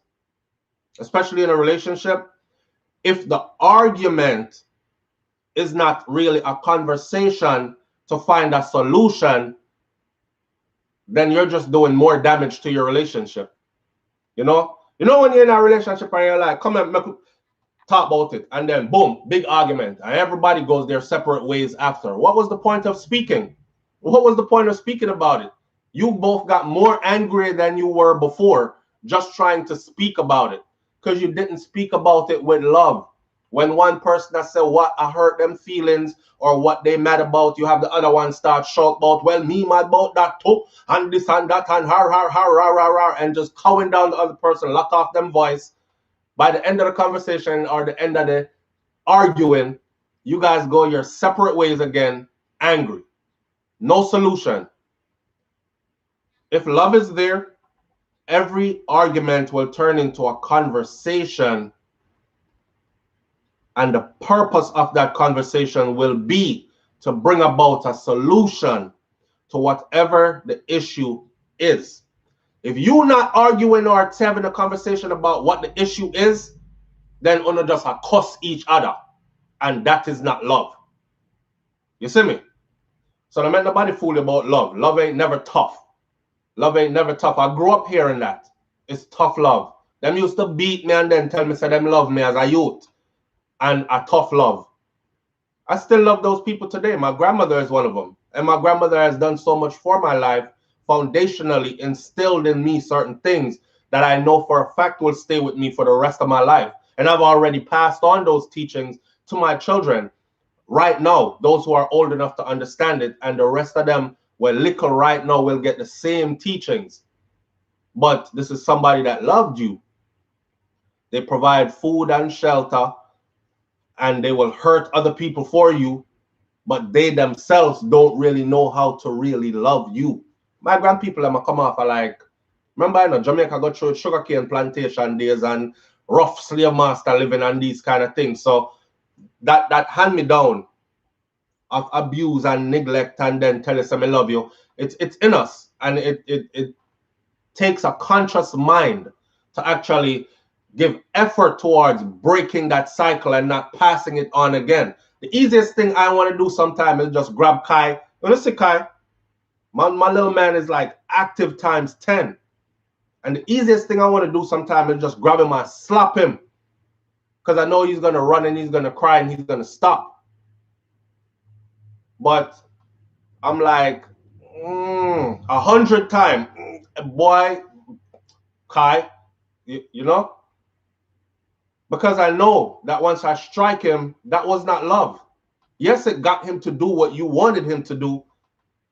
especially in a relationship, if the argument is not really a conversation to find a solution, then you're just doing more damage to your relationship. You know when you're in a relationship and you're like, come and talk about it, and then boom, big argument, and everybody goes their separate ways after. What was the point of speaking? What was the point of speaking about it? You both got more angry than you were before just trying to speak about it, because you didn't speak about it with love. When one person has said what I hurt them feelings or what they mad about, you have the other one start shout about, well, me mad about that too, and this and that, and har, and just cowing down the other person, lock off them voice. By the end of the conversation or the end of the arguing, you guys go your separate ways again, angry. No solution. If love is there, every argument will turn into a conversation, and the purpose of that conversation will be to bring about a solution to whatever the issue is. If you're not arguing or having a conversation about what the issue is, then you just cuss each other, and that is not love. You see me? So don't make nobody fool you about love. Love ain't never tough. Love ain't never tough. I grew up hearing that. It's tough love. Them used to beat me and then tell me say them love me as a youth, and a tough love. I still love those people today. My grandmother is one of them. And my grandmother has done so much for my life, foundationally instilled in me certain things that I know for a fact will stay with me for the rest of my life. And I've already passed on those teachings to my children right now, those who are old enough to understand it, and the rest of them, well, little right now, will get the same teachings. But this is somebody that loved you. They provide food and shelter, and they will hurt other people for you, but they themselves don't really know how to really love you. My grandpeople, I'm come off like, remember, you know, Jamaica got through sugarcane plantation days and rough slave master living and these kind of things. So that hand me down of abuse and neglect and then tell us I love you, it's in us, and it takes a conscious mind to actually give effort towards breaking that cycle and not passing it on again. The easiest thing I want to do sometimes is just grab Kai. You want to see Kai? My little man is like active times 10. And the easiest thing I want to do sometimes is just grab him and slap him, because I know he's going to run and he's going to cry and he's going to stop. But I'm like, 100 times, boy, Kai, you know? Because I know that once I strike him, that was not love. Yes, it got him to do what you wanted him to do.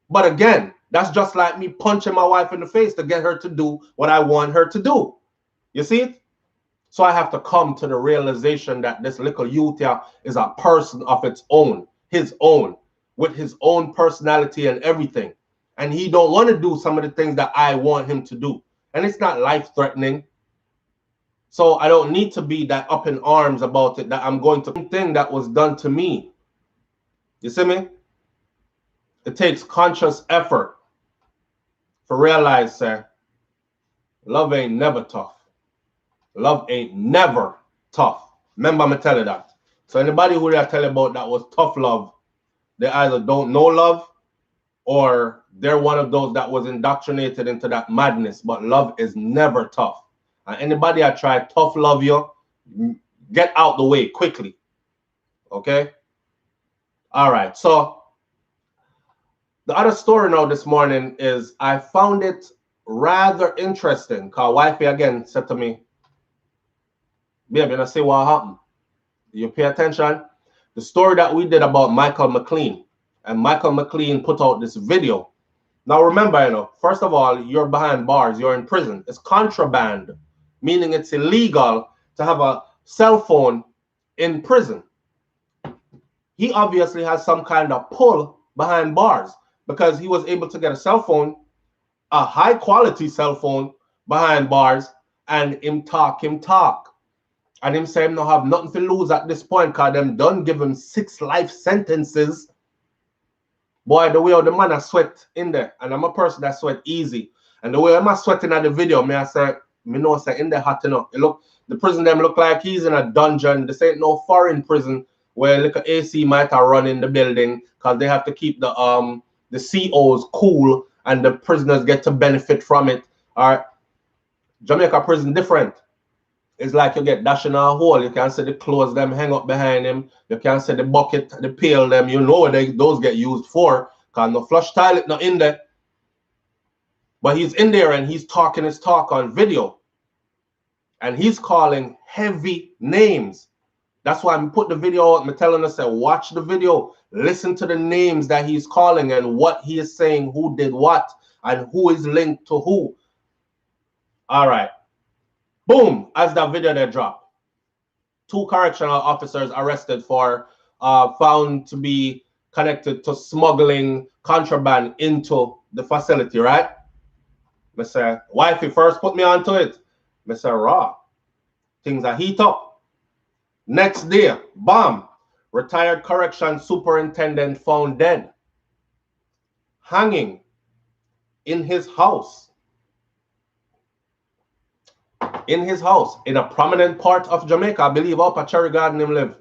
But again, that's just like me punching my wife in the face to get her to do what I want her to do. You see it? So I have to come to the realization that this little youth here is a person of its own, his own, with his own personality and everything. And he don't want to do some of the things that I want him to do. And it's not life-threatening. So I don't need to be that up in arms about it, that I'm going to do thing that was done to me. You see me? It takes conscious effort to realize that love ain't never tough. Love ain't never tough. Remember me tell you that. So anybody who I tell you about that was tough love, they either don't know love or they're one of those that was indoctrinated into that madness. But love is never tough. And anybody I try tough love you, get out the way quickly. Okay? All right. So the other story now this morning is I found it rather interesting, because wifey again said to me, babe, you see what happened? You pay attention? The story that we did about Michael McLean. and Michael McLean put out this video. Now remember, you know, first of all, you're behind bars, you're in prison. It's contraband, meaning it's illegal to have a cell phone in prison. He obviously has some kind of pull behind bars because he was able to get a cell phone, a high quality cell phone behind bars, and him talk. And him say him no have nothing to lose at this point because them done give him 6 life sentences. Boy, the way the man I sweat in there, and I'm a person that sweat easy. And the way I'm sweating at the video, me I say, me know say in there hot enough. It look, the prison them look like he's in a dungeon. This ain't no foreign prison where like a AC might have run in the building because they have to keep the COs cool and the prisoners get to benefit from it. All right, Jamaica prison different. It's like you get dashed in a hole. You can't see the clothes them hang up behind him. You can't see the bucket, the pail them. You know what those get used for. Because no flush toilet not in there. But he's in there and he's talking his talk on video. And he's calling heavy names. That's why I put the video out. I'm telling us that watch the video. Listen to the names that he's calling and what he is saying, who did what, and who is linked to who. All right. Boom, as that video there dropped. 2 correctional officers arrested for found to be connected to smuggling contraband into the facility, right? I say, wifey first put me onto it. I say, raw. Things are heat up. Next day, bam, retired correction superintendent found dead. Hanging in his house. In his house, in a prominent part of Jamaica, I believe up at Cherry Garden him live.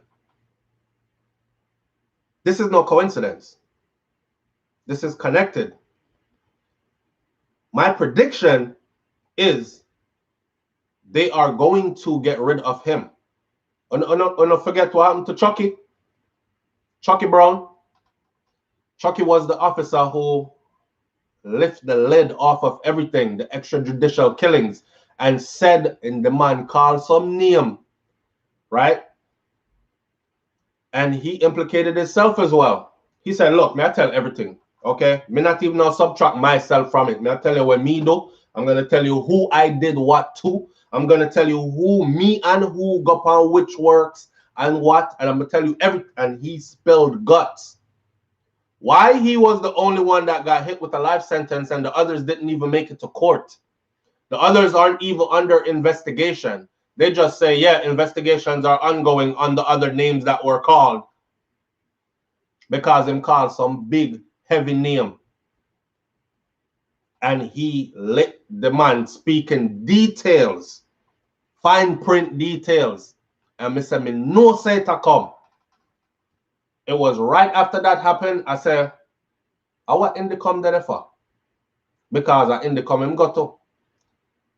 This is no coincidence. This is connected. My prediction is they are going to get rid of him. Don't forget what happened to Chucky. Chucky Brown. Chucky was the officer who lifted the lid off of everything, the extrajudicial killings, and said in the man called some name, right? And he implicated himself as well. He said, look, me I tell everything, okay? Me not even now subtract myself from it. Me I tell you what me do. I'm going to tell you who I did what to. I'm going to tell you who me and who got on which works and what. And I'm going to tell you everything. And he spilled guts. Why he was the only one that got hit with a life sentence and the others didn't even make it to court. The others aren't even under investigation. They just say, yeah, investigations are ongoing on the other names that were called. Because him called some big, heavy name. And he let the man speak in details, fine print details. And me say, me no say to come. It was right after that happened, I said, I want Indicom there for. Because at Indicom him got to.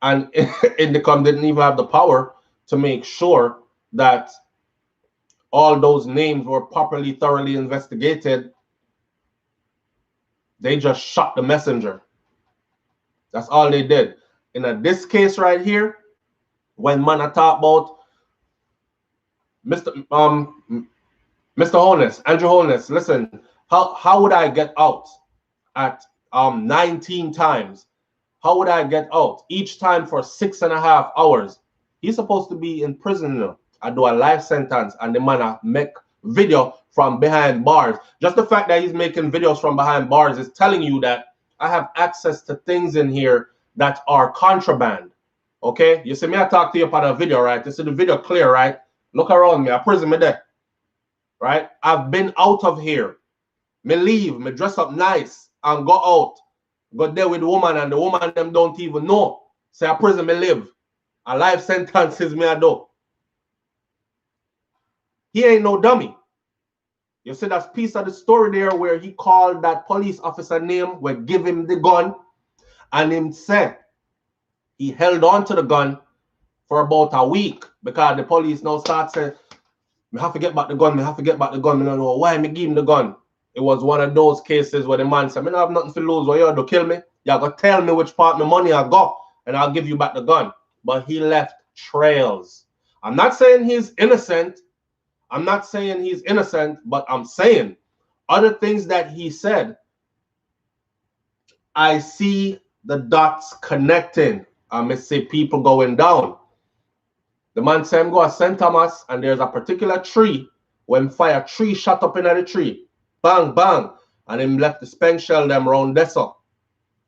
And Indicom didn't even have the power to make sure that all those names were properly, thoroughly investigated. They just shot the messenger. That's all they did. In this case right here, when man I talk about Mr. Holness, Andrew Holness, listen, how would I get out at 19 times? How would I get out? Each time for 6.5 hours. He's supposed to be in prison now. I do a life sentence and the man make video from behind bars. Just the fact that he's making videos from behind bars is telling you that I have access to things in here that are contraband. Okay? You see me, I talk to you about a video, right? You see the video clear, right? Look around me. I prison me there. Right? I've been out of here. Me leave. Me dress up nice and go out. Go there with the woman and the woman them don't even know. Say a prison me live. A life sentence is me I do. He ain't no dummy. You see that piece of the story there where he called that police officer name, where give him the gun, and him said he held on to the gun for about a week because the police now start saying, me have to get back the gun, me have to get back the gun. Me don't know why me give him the gun. It was one of those cases where the man said, me don't have nothing to lose. What you do, kill me? You got to tell me which part of my money I got, and I'll give you back the gun. But he left trails. I'm not saying he's innocent. I'm not saying he's innocent, but I'm saying other things that he said, I see the dots connecting. I may say people going down. The man said, go to St. Thomas, and there's a particular tree. When fire, tree shot up in the tree. Bang, bang. And him left the spent shell them around there. So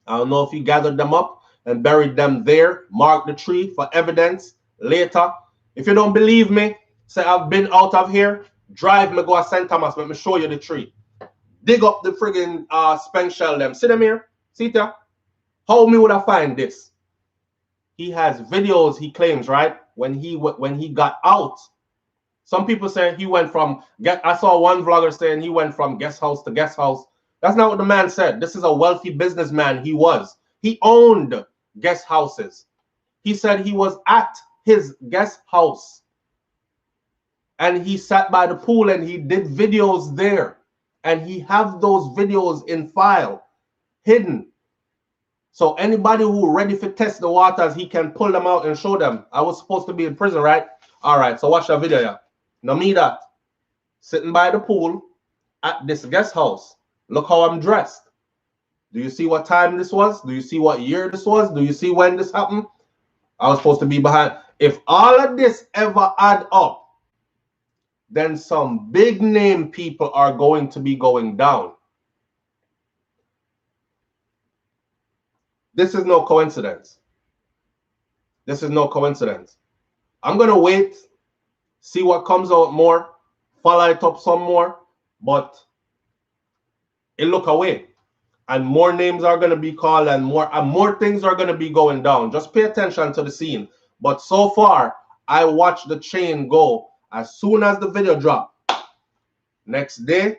I don't know if he gathered them up and buried them there, marked the tree for evidence later. If you don't believe me, say I've been out of here, drive me go to St. Thomas, let me show you the tree. Dig up the friggin' spent shell them. See them here? See there? How me would I find this? He has videos, he claims, right? When he got out. Some people say he went from, I saw one vlogger saying he went from guest house to guest house. That's not what the man said. This is a wealthy businessman. He was. He owned guest houses. He said he was at his guest house. And he sat by the pool and he did videos there. And he have those videos in file, hidden. So anybody who ready to test the waters, he can pull them out and show them. I was supposed to be in prison, right? All right, so watch that video, yeah. Now me that. Sitting by the pool at this guest house. Look how I'm dressed. Do you see what time this was? Do you see what year this was? Do you see when this happened? I was supposed to be behind. If all of this ever add up, then some big name people are going to be going down. This is no coincidence. This is no coincidence. I'm going to wait, see what comes out more, follow it up some more, but it look away. And more names are going to be called and more things are going to be going down. Just pay attention to the scene. But so far, I watched the chain go as soon as the video dropped. Next day,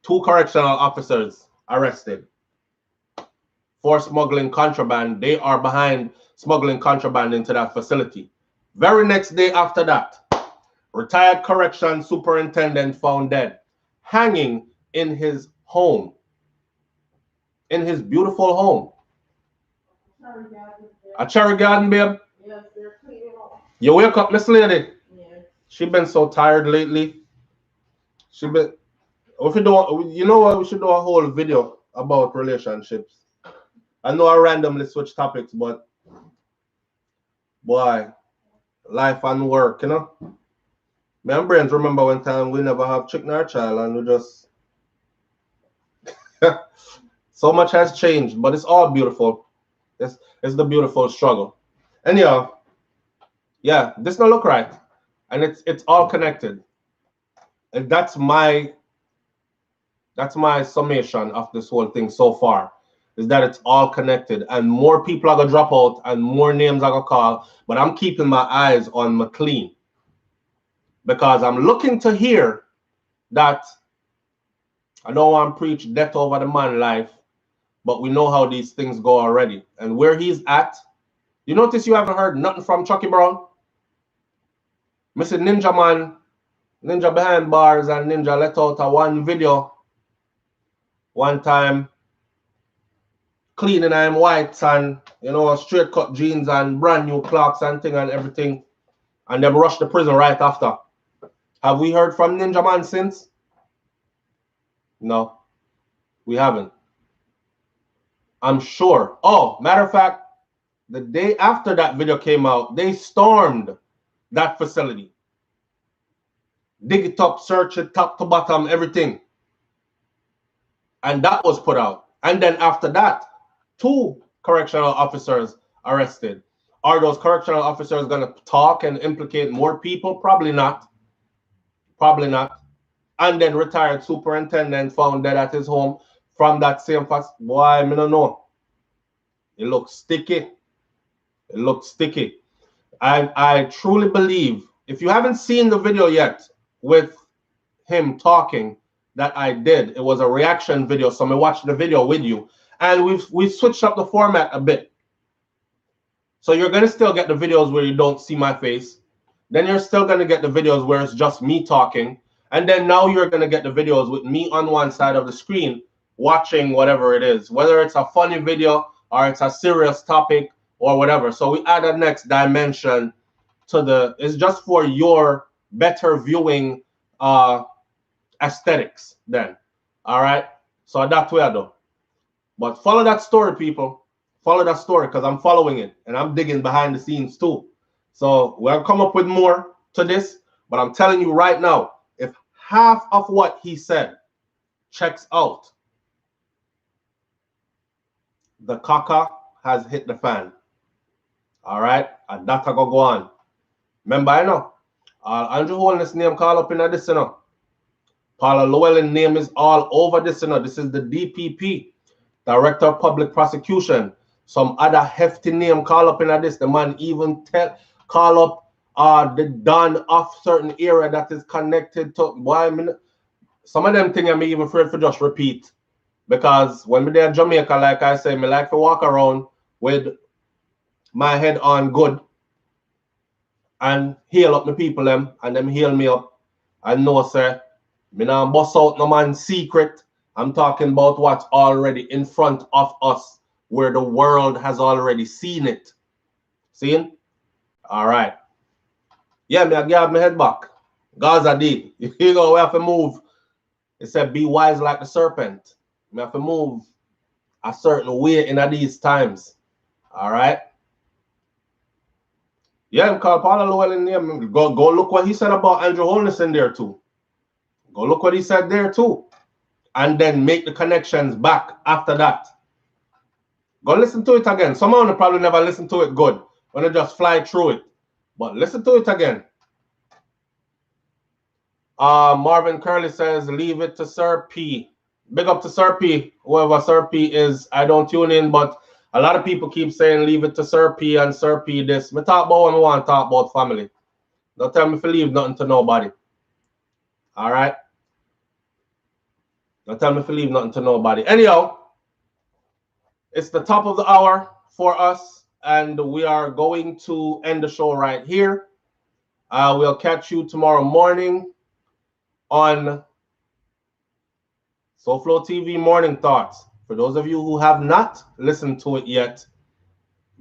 2 correctional officers arrested for smuggling contraband. They are behind smuggling contraband into that facility. Very next day after that, retired correction superintendent found dead, hanging in his home, in his beautiful home. A cherry garden, babe? Yes, they're cleaning up. You wake up, Miss Lady? Yeah. She been so tired lately. She been, if you don't, you know what, we should do a whole video about relationships. I know I randomly switch topics, but boy, life and work, you know. My brains remember one time we never have chicken or child and we just so much has changed, but it's all beautiful. It's the beautiful struggle. Anyhow, yeah, this don't look right. And it's all connected. And that's my summation of this whole thing so far, is that it's all connected and more people are gonna drop out and more names are gonna call, but I'm keeping my eyes on McLean because I'm looking to hear that I don't want to preach death over the man life, but we know how these things go already. And where he's at, you notice you haven't heard nothing from Chucky Brown? Mr. Ninja Man, Ninja behind bars, and Ninja let out a one video one time cleaning him whites and, you know, straight cut jeans and brand new clocks and thing and everything, and them rush the prison right after. Have we heard from Ninja Man since? No, we haven't. I'm sure. Oh, matter of fact, the day after that video came out, they stormed that facility. Dig it up, search it top to bottom, everything. And that was put out. And then after that, 2 correctional officers arrested. Are those correctional officers going to talk and implicate more people? Probably not. Probably not. And then retired superintendent found dead at his home from that same fast. Boy, I don't know. It looks sticky. It looks sticky. I truly believe, if you haven't seen the video yet with him talking that I did, it was a reaction video, so I watched the video with you. And we've switched up the format a bit. So you're going to still get the videos where you don't see my face. Then you're still going to get the videos where it's just me talking. And then now you're going to get the videos with me on one side of the screen watching whatever it is, whether it's a funny video or it's a serious topic or whatever. So we add a next dimension to it's just for your better viewing aesthetics then. All right. So that's where I do. But follow that story, people. Follow that story because I'm following it and I'm digging behind the scenes too. So we'll come up with more to this. But I'm telling you right now, if half of what he said checks out, the caca has hit the fan. All right. And that's go on. Remember, I know. Andrew Holness name call up in this, you know. Paula Llewellyn name is all over this, you know. This is the DPP, Director of Public Prosecution. Some other hefty name call up in this. The man even call up the Don of certain area that is connected to why some of them things I'm even afraid for just repeat. Because when me there in Jamaica, like I say, me like to walk around with my head on good and heal up my people them and them heal me up. And no, sir, me not bust out no man's secret. I'm talking about what's already in front of us, where the world has already seen it. Seeing? All right. Yeah, me I give my head back. Gaza did. You know, we have to move. It said, be wise like the serpent. We have to move a certain way in these times. All right. Yeah, call Paula Llewellyn name. Go look what he said about Andrew Holness in there too. Go look what he said there too. And then make the connections back after that. Go listen to it again. Some of you probably never listen to it good. When they just fly through it. But listen to it again. Marvin Curley says, leave it to Sir P. Big up to Sir P. Whoever Sir P is, I don't tune in, but a lot of people keep saying leave it to Sir P and Sir P this. Me talk about when I want to talk about family. Don't tell me to leave nothing to nobody. All right? Don't tell me to leave nothing to nobody. Anyhow, it's the top of the hour for us, and we are going to end the show right here. We'll catch you tomorrow morning on SoFlo TV Morning Thoughts. For those of you who have not listened to it yet,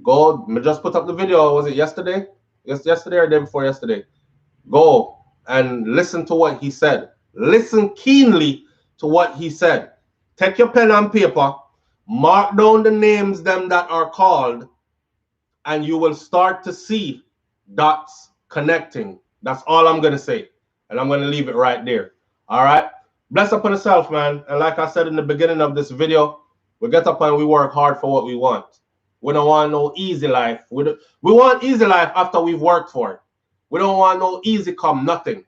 go, just put up the video. Was it yesterday? Yes, yesterday or the day before yesterday. Go and listen to what he said. Listen keenly to what he said. Take your pen and paper, mark down the names them that are called, and you will start to see dots connecting. That's all I'm going to say. And I'm going to leave it right there. All right? Bless upon yourself, man. And like I said in the beginning of this video, we get up and we work hard for what we want. We don't want no easy life. We want easy life after we've worked for it. We don't want no easy come, nothing.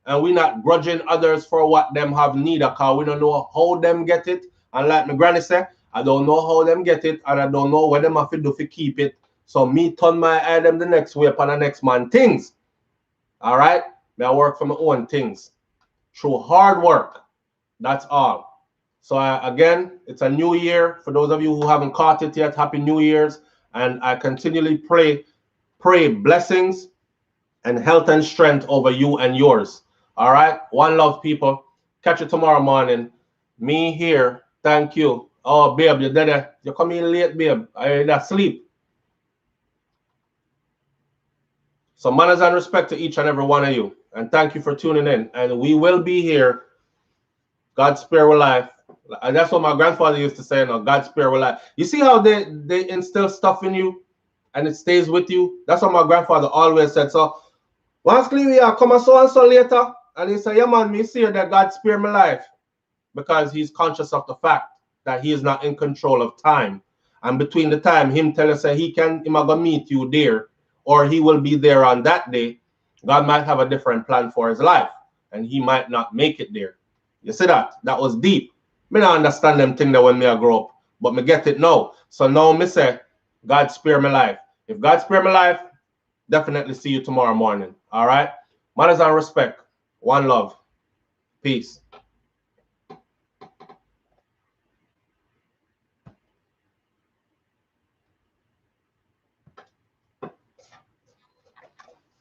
And we're not grudging others for what them have need, because we don't know how them get it. And like my granny said, I don't know how them get it, and I don't know what them have to do to keep it. So me turn my eye them the next way upon the next man things. All right? May I work for my own things. Through hard work. That's all. So again, it's a new year. For those of you who haven't caught it yet, Happy New Year's. And I continually pray blessings and health and strength over you and yours. All right? One love, people. Catch you tomorrow morning. Me here. Thank you. Oh, babe, you're dead. You're coming late, babe. I'm asleep. So manners and respect to each and every one of you. And thank you for tuning in. And we will be here. God spare our life. And that's what my grandfather used to say, no, God spare our life. You see how they instill stuff in you and it stays with you? That's what my grandfather always said. So once Clevia come and so later, and he said, yeah, man, me see that God spare my life. Because he's conscious of the fact that he is not in control of time. And between the time him tell us that he might go meet you there, or he will be there on that day, God might have a different plan for his life. And he might not make it there. You see that? That was deep. Me not understand them thing that when me I grow up. But me get it now. So now me say, God spare my life. If God spare my life, definitely see you tomorrow morning. All right? Manners and respect. One love. Peace.